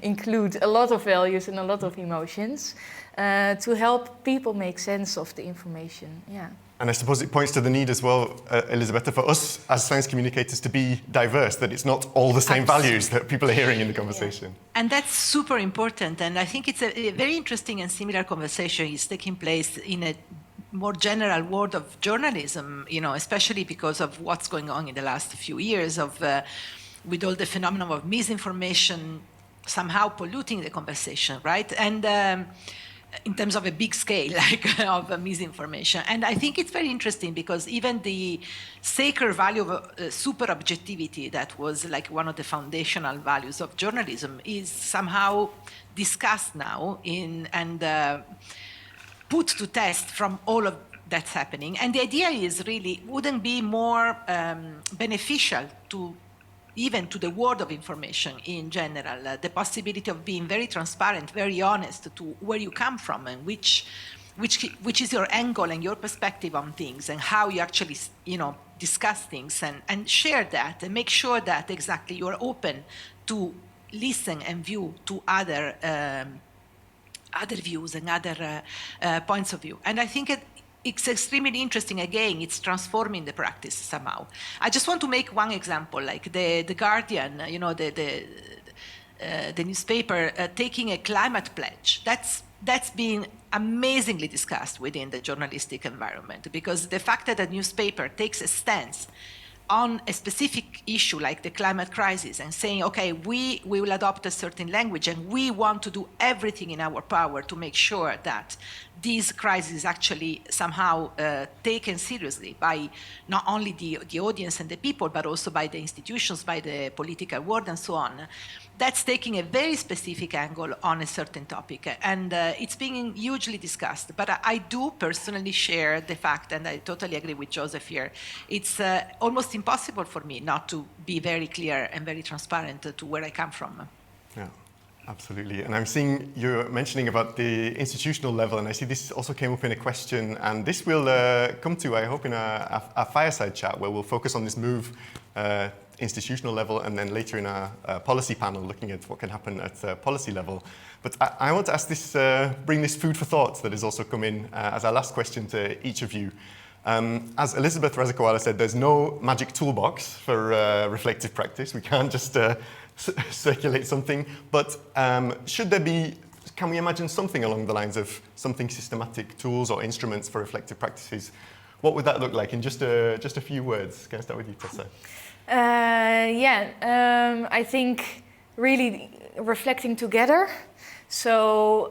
include a lot of values and a lot of emotions to help people make sense of the information. Yeah. And I suppose it points to the need as well, Elisabetta, for us as science communicators to be diverse, that it's not all the same values that people are hearing in the conversation. Yeah. And that's super important. And I think it's a very interesting and similar conversation is taking place in a more general world of journalism, especially because of what's going on in the last few years with all the phenomenon of misinformation somehow polluting the conversation, right? And in terms of a big scale, like of misinformation. And I think it's very interesting because even the sacred value of super objectivity, that was like one of the foundational values of journalism, is somehow discussed now and put to test from all of that's happening. And the idea is really, wouldn't be more beneficial to even to the world of information in general, the possibility of being very transparent, very honest to where you come from and which is your angle and your perspective on things and how you actually, discuss things and share that and make sure that exactly you're open to listen and view to other views and other points of view. And I think it's extremely interesting. Again, it's transforming the practice somehow. I just want to make one example, like the Guardian, the newspaper taking a climate pledge. That's been amazingly discussed within the journalistic environment, because the fact that a newspaper takes a stance on a specific issue like the climate crisis and saying, okay, we will adopt a certain language and we want to do everything in our power to make sure that this crisis is actually somehow taken seriously by not only the audience and the people, but also by the institutions, by the political world and so on. That's taking a very specific angle on a certain topic, and it's being hugely discussed. But I do personally share the fact, and I totally agree with Joseph here, it's almost impossible for me not to be very clear and very transparent to where I come from. Yeah, absolutely. And I'm seeing you're mentioning about the institutional level, and I see this also came up in a question, and this will come to, I hope, in a fireside chat where we'll focus on this move institutional level, and then later in a policy panel looking at what can happen at policy level. But I want to ask this, bring this food for thought that has also come in as our last question to each of you. As Elisabetta Tola said, there's no magic toolbox for reflective practice. We can't just circulate something, but should there be, can we imagine something along the lines of something systematic, tools or instruments for reflective practices? What would that look like in just a few words? Can I start with you, Tessa? I think really reflecting together. So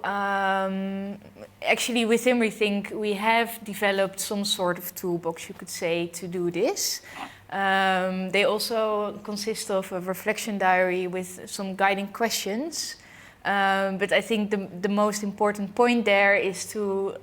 actually within ReTHINK we have developed some sort of toolbox, you could say, to do this. They also consist of a reflection diary with some guiding questions. But I think the most important point there is to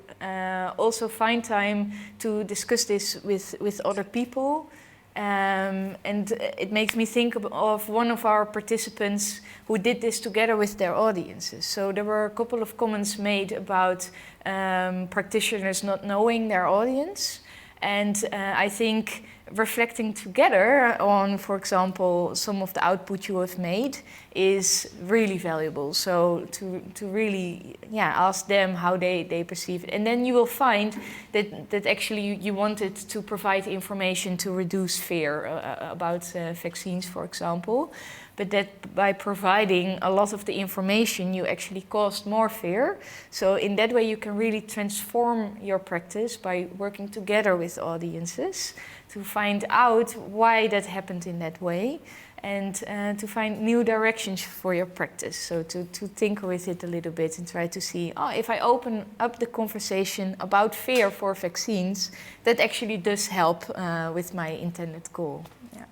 also find time to discuss this with other people. And it makes me think of one of our participants who did this together with their audiences. So there were a couple of comments made about practitioners not knowing their audience. And I think reflecting together on, for example, some of the output you have made is really valuable. So to really ask them how they perceive it. And then you will find that actually you wanted to provide information to reduce fear about vaccines, for example. But that by providing a lot of the information, you actually caused more fear. So in that way, you can really transform your practice by working together with audiences to find out why that happened in that way and to find new directions for your practice. So to tinker with it a little bit and try to see, if I open up the conversation about fear for vaccines, that actually does help with my intended goal. Yeah.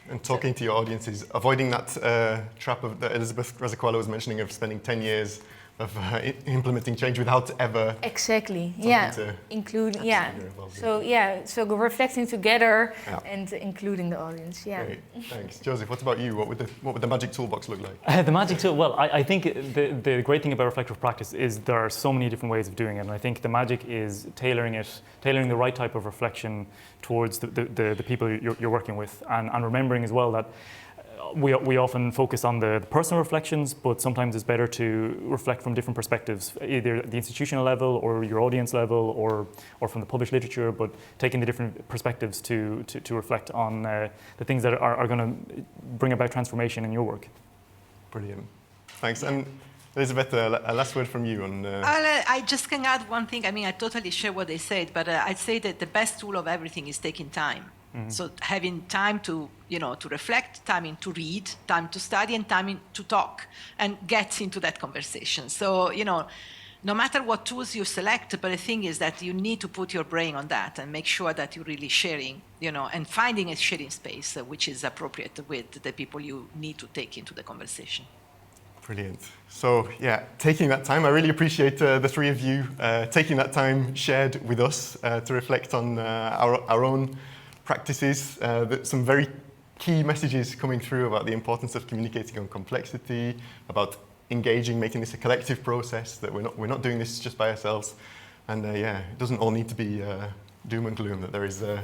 And talking to your audiences, avoiding that trap of that Elisabetta Tola was mentioning of spending 10 years of implementing change without ever... Exactly, including, so reflecting together and including the audience, Great. Thanks. Joseph, what about you? What would the magic toolbox look like? The magic tool, well, I think the great thing about reflective practice is there are so many different ways of doing it, and I think the magic is tailoring the right type of reflection towards the people you're working with, and remembering as well that we often focus on the personal reflections, but sometimes it's better to reflect from different perspectives, either at the institutional level or your audience level or from the published literature, but taking the different perspectives to reflect on the things that are going to bring about transformation in your work. Brilliant. Thanks. And Elisabetta, a last word from you on... I just can add one thing. I mean, I totally share what they said, but I'd say that the best tool of everything is taking time. Mm-hmm. So having time to reflect, time to read, time to study, and time to talk and get into that conversation. So, no matter what tools you select, but the thing is that you need to put your brain on that and make sure that you're really sharing, and finding a sharing space which is appropriate with the people you need to take into the conversation. Brilliant. So yeah, taking that time, I really appreciate the three of you taking that time shared with us to reflect on our own practices. Some very key messages coming through about the importance of communicating on complexity, about engaging, making this a collective process, that we're not doing this just by ourselves. And yeah, it doesn't all need to be doom and gloom, that there is a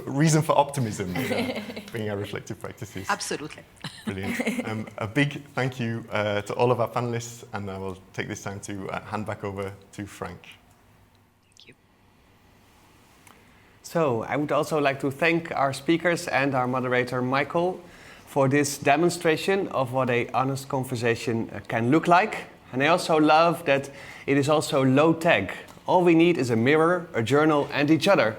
reason for optimism in bringing our reflective practices. Absolutely. Brilliant. A big thank you to all of our panelists, and I will take this time to hand back over to Frank. Thank you. So I would also like to thank our speakers and our moderator, Michael, for this demonstration of what an honest conversation can look like. And I also love that it is also low-tech. All we need is a mirror, a journal, and each other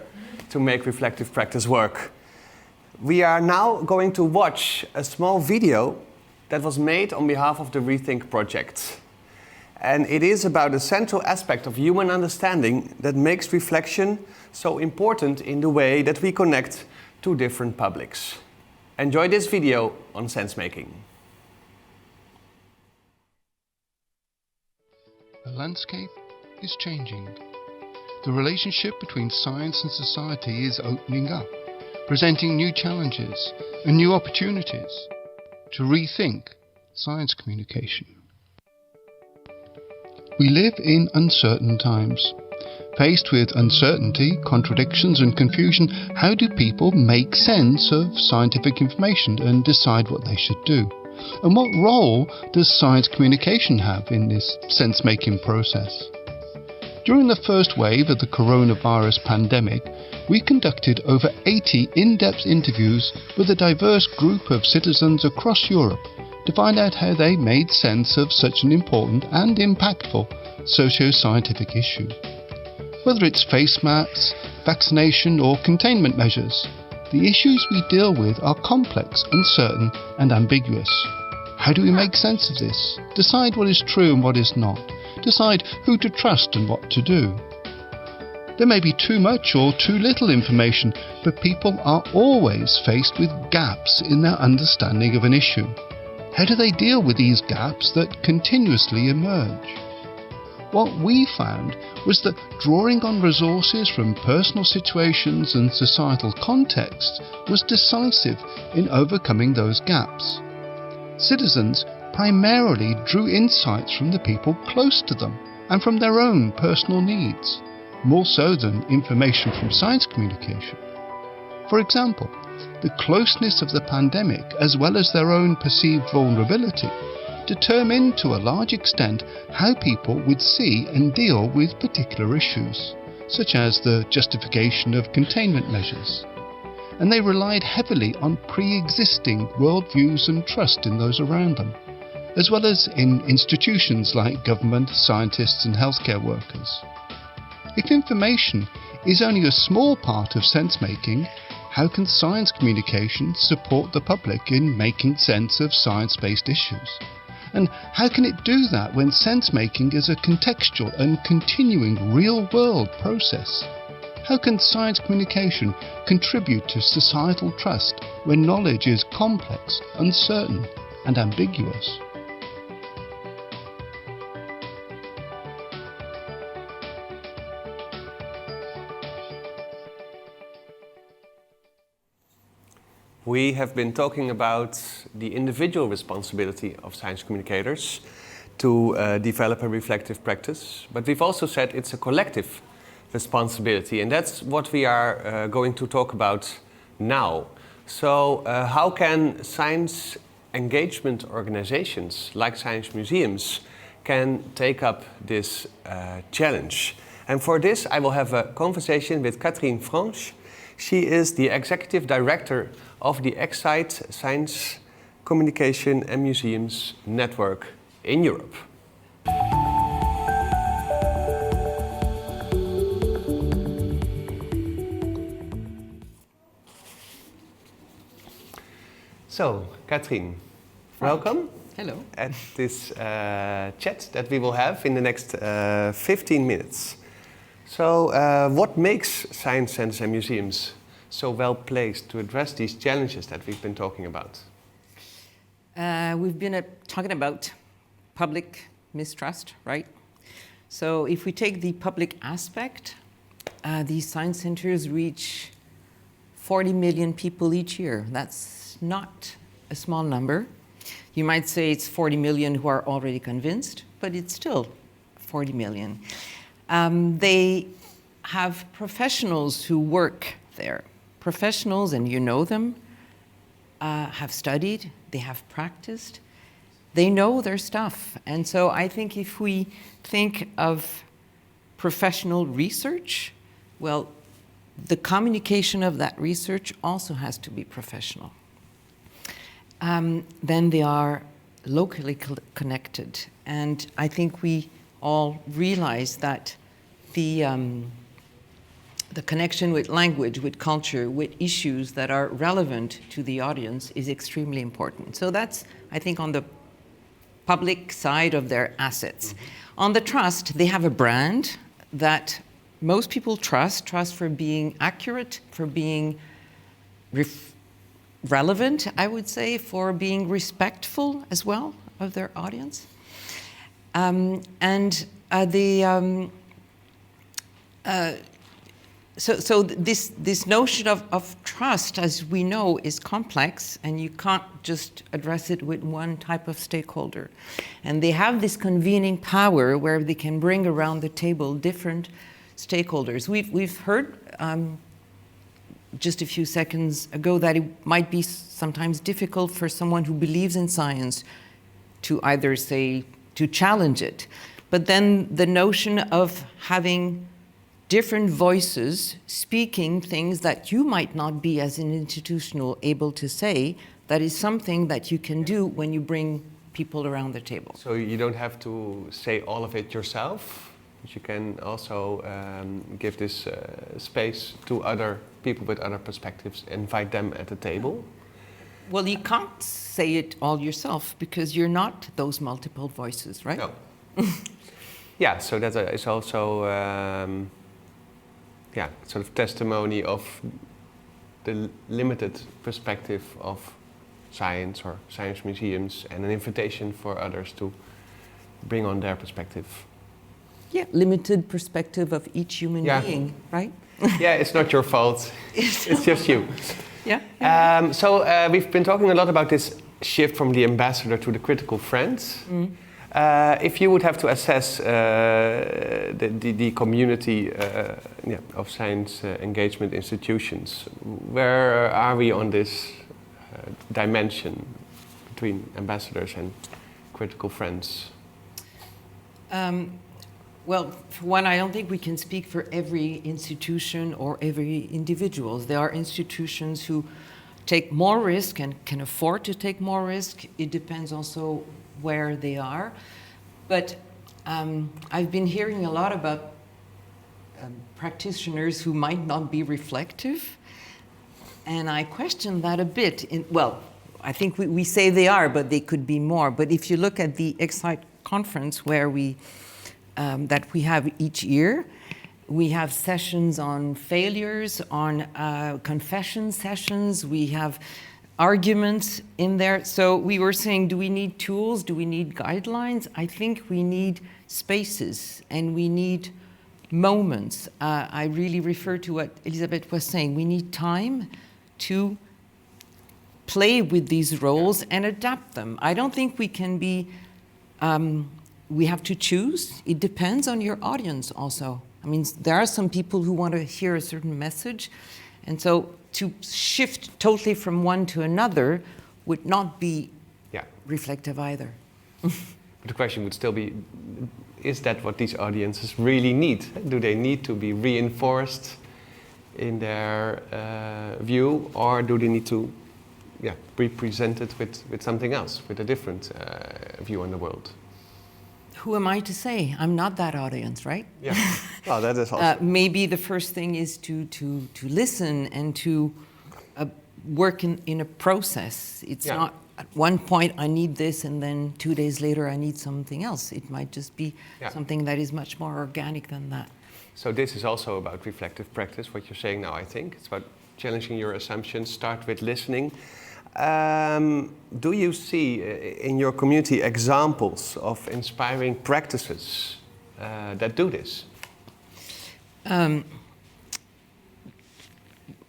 to make reflective practice work. We are now going to watch a small video that was made on behalf of the ReTHINK project. And it is about a central aspect of human understanding that makes reflection so important in the way that we connect to different publics. Enjoy this video on sense-making. The landscape is changing. The relationship between science and society is opening up, presenting new challenges and new opportunities to rethink science communication. We live in uncertain times. Faced with uncertainty, contradictions and confusion, how do people make sense of scientific information and decide what they should do? And what role does science communication have in this sense-making process? During the first wave of the coronavirus pandemic, we conducted over 80 in-depth interviews with a diverse group of citizens across Europe to find out how they made sense of such an important and impactful socio-scientific issue. Whether it's face masks, vaccination or containment measures, the issues we deal with are complex, uncertain and ambiguous. How do we make sense of this? Decide what is true and what is not. Decide who to trust and what to do. There may be too much or too little information, but people are always faced with gaps in their understanding of an issue. How do they deal with these gaps that continuously emerge? What we found was that drawing on resources from personal situations and societal contexts was decisive in overcoming those gaps. Citizens primarily drew insights from the people close to them and from their own personal needs, more so than information from science communication. For example, the closeness of the pandemic, as well as their own perceived vulnerability, determine to a large extent how people would see and deal with particular issues, such as the justification of containment measures. And they relied heavily on pre-existing worldviews and trust in those around them, as well as in institutions like government, scientists and healthcare workers. If information is only a small part of sense-making, how can science communication support the public in making sense of science-based issues? And how can it do that when sense-making is a contextual and continuing real-world process? How can science communication contribute to societal trust when knowledge is complex, uncertain, and ambiguous? We have been talking about the individual responsibility of science communicators to develop a reflective practice, but we've also said it's a collective responsibility, and that's what we are going to talk about now. So how can science engagement organizations like science museums can take up this challenge? And for this I will have a conversation with Catherine Franche. She is the executive director of the ECSITE Science Communication and Museums Network in Europe. So, Catherine, welcome. Hello. At this chat that we will have in the next 15 minutes. So, what makes science centers and museums so well placed to address these challenges that we've been talking about? We've been talking about public mistrust, right? So if we take the public aspect, these science centers reach 40 million people each year. That's not a small number. You might say it's 40 million who are already convinced, but it's still 40 million. They have professionals who work there. Professionals, and you know them, have studied, they have practiced, they know their stuff. And so I think if we think of professional research, well, the communication of that research also has to be professional. Then they are locally connected. And I think we all realize that the connection with language, with culture, with issues that are relevant to the audience is extremely important. So that's, I think, on the public side of their assets. Mm-hmm. On the trust, they have a brand that most people trust for being accurate, for being relevant, I would say, for being respectful as well of their audience. So this notion of trust, as we know, is complex, and you can't just address it with one type of stakeholder. And they have this convening power where they can bring around the table different stakeholders. We've heard just a few seconds ago that it might be sometimes difficult for someone who believes in science to either say, to challenge it. But then the notion of having different voices speaking things that you might not be as an institutional able to say, that is something that you can do when you bring people around the table. So you don't have to say all of it yourself, but you can also give this space to other people with other perspectives, invite them at the table. Well, you can't say it all yourself because you're not those multiple voices, right? No. Yeah, so that is also sort of testimony of the limited perspective of science or science museums, and an invitation for others to bring on their perspective. Yeah, limited perspective of each human being, right? Yeah, it's not your fault. It's just you. Yeah. So we've been talking a lot about this shift from the ambassador to the critical friend. Mm. If you would have to assess the community of science engagement institutions, where are we on this dimension between ambassadors and critical friends? Well, for one, I don't think we can speak for every institution or every individual. There are institutions who take more risk and can afford to take more risk. It depends also where they are. But I've been hearing a lot about practitioners who might not be reflective. And I question that a bit. I think we say they are, but they could be more. But if you look at the ECSITE conference where that we have each year, we have sessions on failures, on confession sessions, we have arguments in there. So we were saying, do we need tools? Do we need guidelines? I think we need spaces and we need moments. I really refer to what Elisabetta was saying. We need time to play with these roles and adapt them. I don't think we can be, we have to choose. It depends on your audience also. I mean, there are some people who want to hear a certain message, and so to shift totally from one to another would not be reflective either. But the question would still be, is that what these audiences really need? Do they need to be reinforced in their view, or do they need to be presented with something else, with a different view on the world? Who am I to say? I'm not that audience, right? Yeah. Well, that is also. Maybe the first thing is to listen and to work in a process. It's not at one point I need this and then 2 days later I need something else. It might just be something that is much more organic than that. So this is also about reflective practice, what you're saying now, I think. It's about challenging your assumptions, start with listening. Do you see in your community examples of inspiring practices that do this?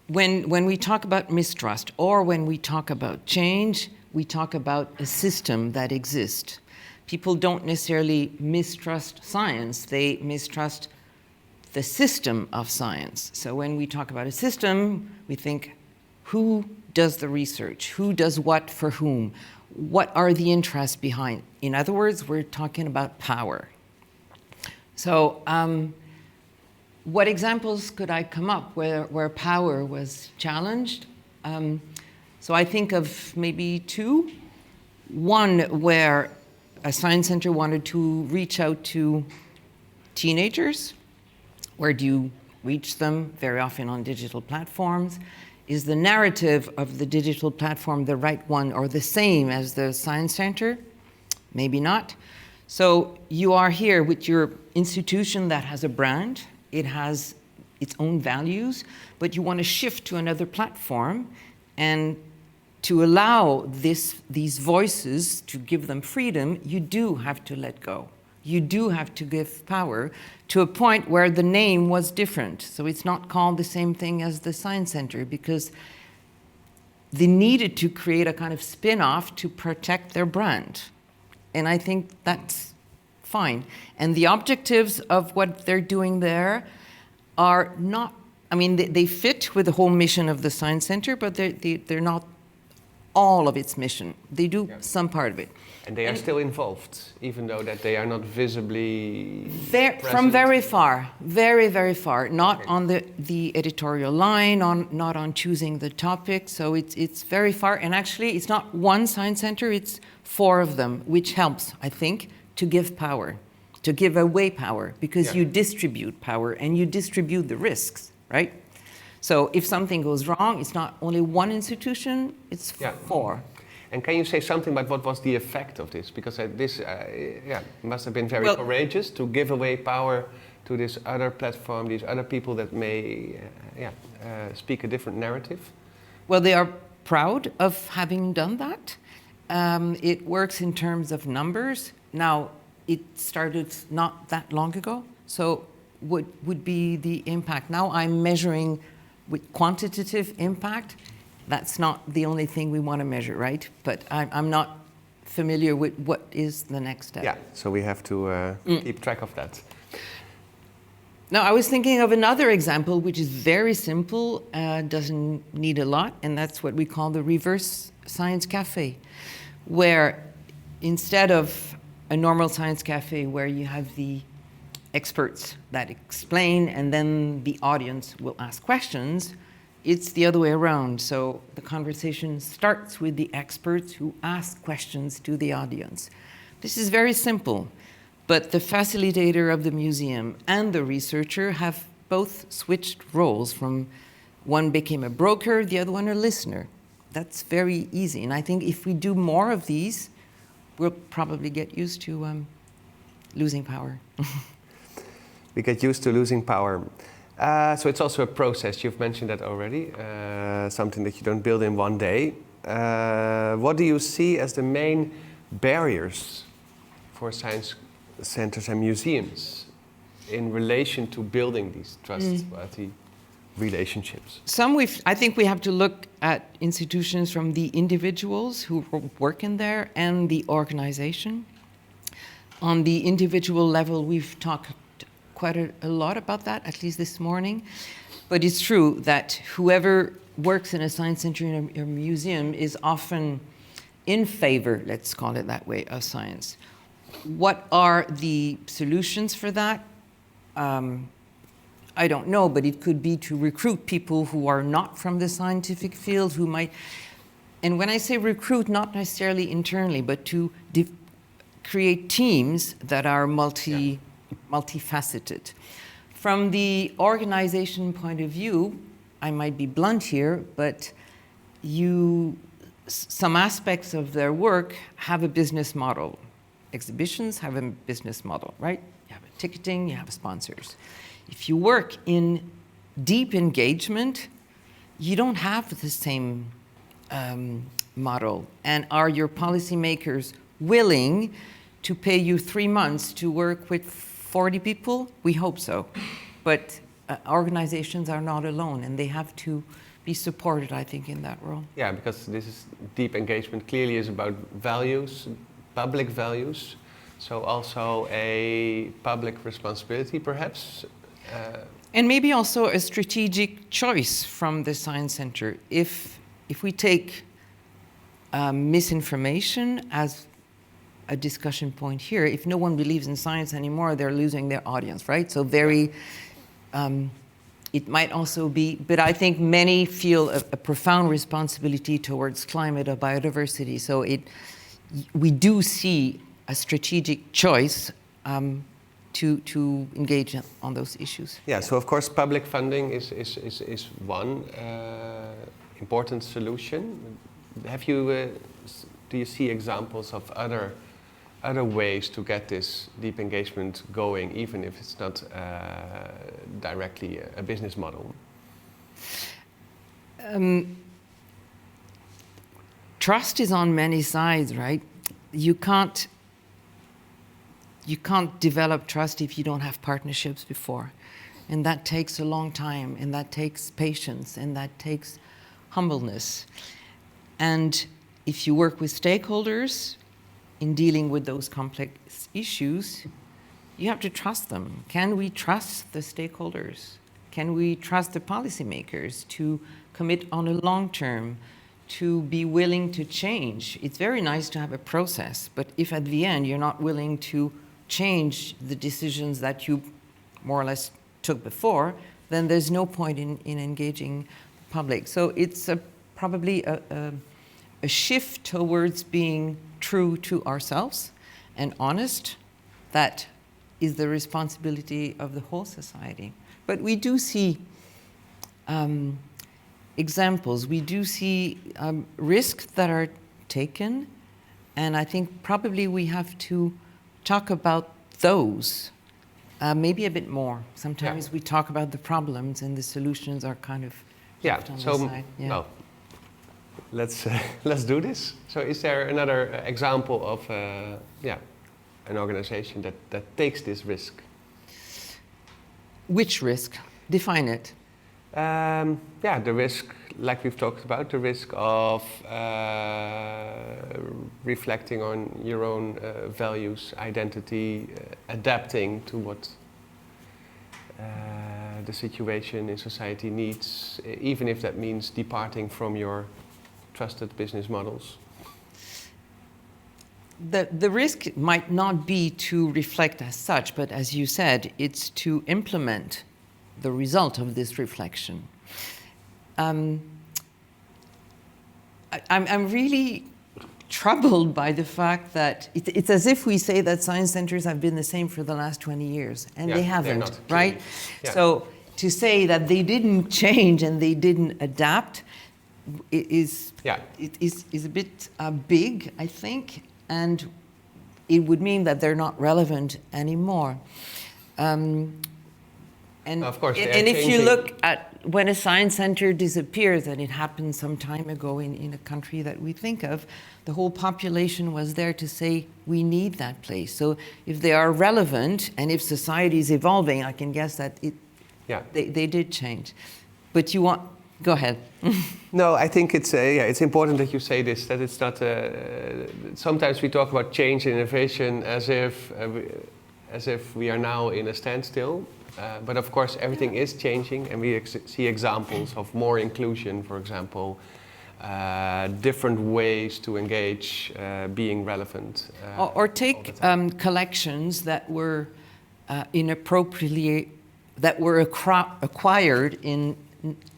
When we talk about mistrust or when we talk about change, we talk about a system that exists. People don't necessarily mistrust science, they mistrust the system of science. So when we talk about a system, we think, who does the research? Who does what for whom? What are the interests behind? In other words, we're talking about power. So what examples could I come up where power was challenged? So I think of maybe two. One where a science center wanted to reach out to teenagers. Where do you reach them? Very often on digital platforms. Is the narrative of the digital platform the right one or the same as the science center? Maybe not. So you are here with your institution that has a brand. It has its own values, but you want to shift to another platform, and to allow these voices, to give them freedom, you do have to let go. You do have to give power to a point where the name was different. So it's not called the same thing as the Science Center, because they needed to create a kind of spin-off to protect their brand. And I think that's fine. And the objectives of what they're doing there are not, I mean, they fit with the whole mission of the Science Center, but they're not all of its mission. They do some part of it. And they are still involved, even though that they are not visibly from very far, very, very far. Not on the editorial line, not on choosing the topic. So it's very far. And actually, it's not one science center, it's 4 of them, which helps, I think, to give power, to give away power, because you distribute power and you distribute the risks, right? So if something goes wrong, it's not only one institution, it's 4. And can you say something about what was the effect of this? Because this must have been very courageous to give away power to this other platform, these other people that may speak a different narrative. Well, they are proud of having done that. It works in terms of numbers. Now, it started not that long ago. So what would be the impact? Now I'm measuring with quantitative impact. That's not the only thing we want to measure, right? But I'm not familiar with what is the next step. Yeah, so we have to keep track of that. Now, I was thinking of another example, which is very simple, doesn't need a lot, and that's what we call the reverse science cafe, where instead of a normal science cafe where you have the experts that explain and then the audience will ask questions, it's the other way around. So the conversation starts with the experts who ask questions to the audience. This is very simple, but the facilitator of the museum and the researcher have both switched roles. From one became a broker, the other one a listener. That's very easy. And I think if we do more of these, we'll probably get used to losing power. We get used to losing power. So it's also a process. You've mentioned that already, something that you don't build in one day. What do you see as the main barriers for science centers and museums in relation to building these trustworthy relationships? I think we have to look at institutions from the individuals who work in there and the organization. On the individual level, we've talked quite a lot about that, at least this morning. But it's true that whoever works in a science center in a museum is often in favor, let's call it that way, of science. What are the solutions for that? I don't know, but it could be to recruit people who are not from the scientific field, who might, and when I say recruit, not necessarily internally, but to create teams that are multifaceted. From the organization point of view, I might be blunt here, but some aspects of their work have a business model. Exhibitions have a business model, right? You have a ticketing, you have sponsors. If you work in deep engagement, you don't have the same model. And are your policymakers willing to pay you 3 months to work with 40 people? We hope so. But organizations are not alone, and they have to be supported, I think, in that role. Yeah, because this is deep engagement clearly is about values, public values. So also a public responsibility, perhaps. And maybe also a strategic choice from the Science Center. If we take misinformation as a discussion point here, if no one believes in science anymore, they're losing their audience, right? So it might also be, but I think many feel a profound responsibility towards climate or biodiversity. So we do see a strategic choice to engage on those issues. Yeah, so of course public funding is one important solution. Do you see examples of other ways to get this deep engagement going, even if it's not directly a business model? Trust is on many sides, right? You can't develop trust if you don't have partnerships before. And that takes a long time, and that takes patience, and that takes humbleness. And if you work with stakeholders in dealing with those complex issues, you have to trust them. Can we trust the stakeholders? Can we trust the policymakers to commit on a long term, to be willing to change? It's very nice to have a process, but if at the end you're not willing to change the decisions that you more or less took before, then there's no point in engaging the public. So it's probably a shift towards being true to ourselves and honest. That is the responsibility of the whole society. But we do see examples. We do see risks that are taken, and I think probably we have to talk about those maybe a bit more. Sometimes we talk about the problems and the solutions are kind of left on the side. Yeah. Well, let's do this. So is there another example of an organization that takes this risk? Which risk? Define it. The risk, like we've talked about, the risk of reflecting on your own values, identity, adapting to what the situation in society needs, even if that means departing from your trusted business models. The risk might not be to reflect as such, but as you said, it's to implement the result of this reflection. I'm really troubled by the fact that it's as if we say that science centers have been the same for the last 20 years, and they haven't, not, right? Yeah. So to say that they didn't change and they didn't adapt is a bit big, I think, and it would mean that they're not relevant anymore. And, of course, and if you look at when a science center disappears, and it happened some time ago in a country that we think of, the whole population was there to say, we need that place. So if they are relevant, and if society is evolving, I can guess that they did change. But go ahead. No, I think it's important that you say this, that it's not, sometimes we talk about change and innovation as if we are now in a standstill. But of course, everything is changing, and we see examples of more inclusion, for example, different ways to engage, being relevant. Or take collections that were inappropriately, that were acquired in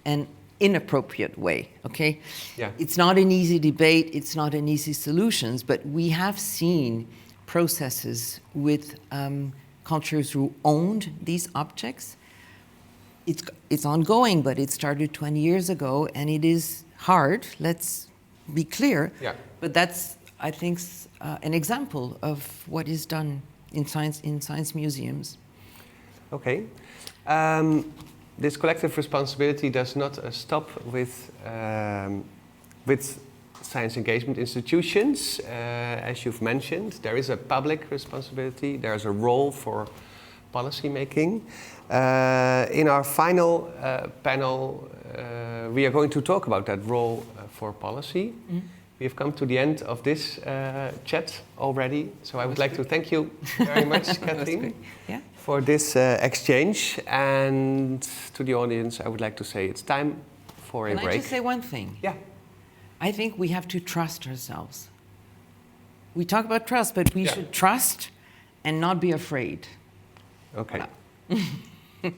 an inappropriate way, okay? Yeah. It's not an easy debate, it's not an easy solutions, but we have seen processes with cultures who owned these objects. It's ongoing, but it started 20 years ago, and it is hard, let's be clear. Yeah. But that's, I think, an example of what is done in science museums. Okay. This collective responsibility does not stop with science engagement institutions. As you've mentioned, there is a public responsibility. There is a role for policy making. In our final panel, we are going to talk about that role for policy. Mm-hmm. We have come to the end of this chat already, so I would like to thank you very much, Catherine, for this exchange. And to the audience, I would like to say it's time for a break. Can I just say one thing? Yeah. I think we have to trust ourselves. We talk about trust, but we should trust and not be afraid. Okay. Voilà.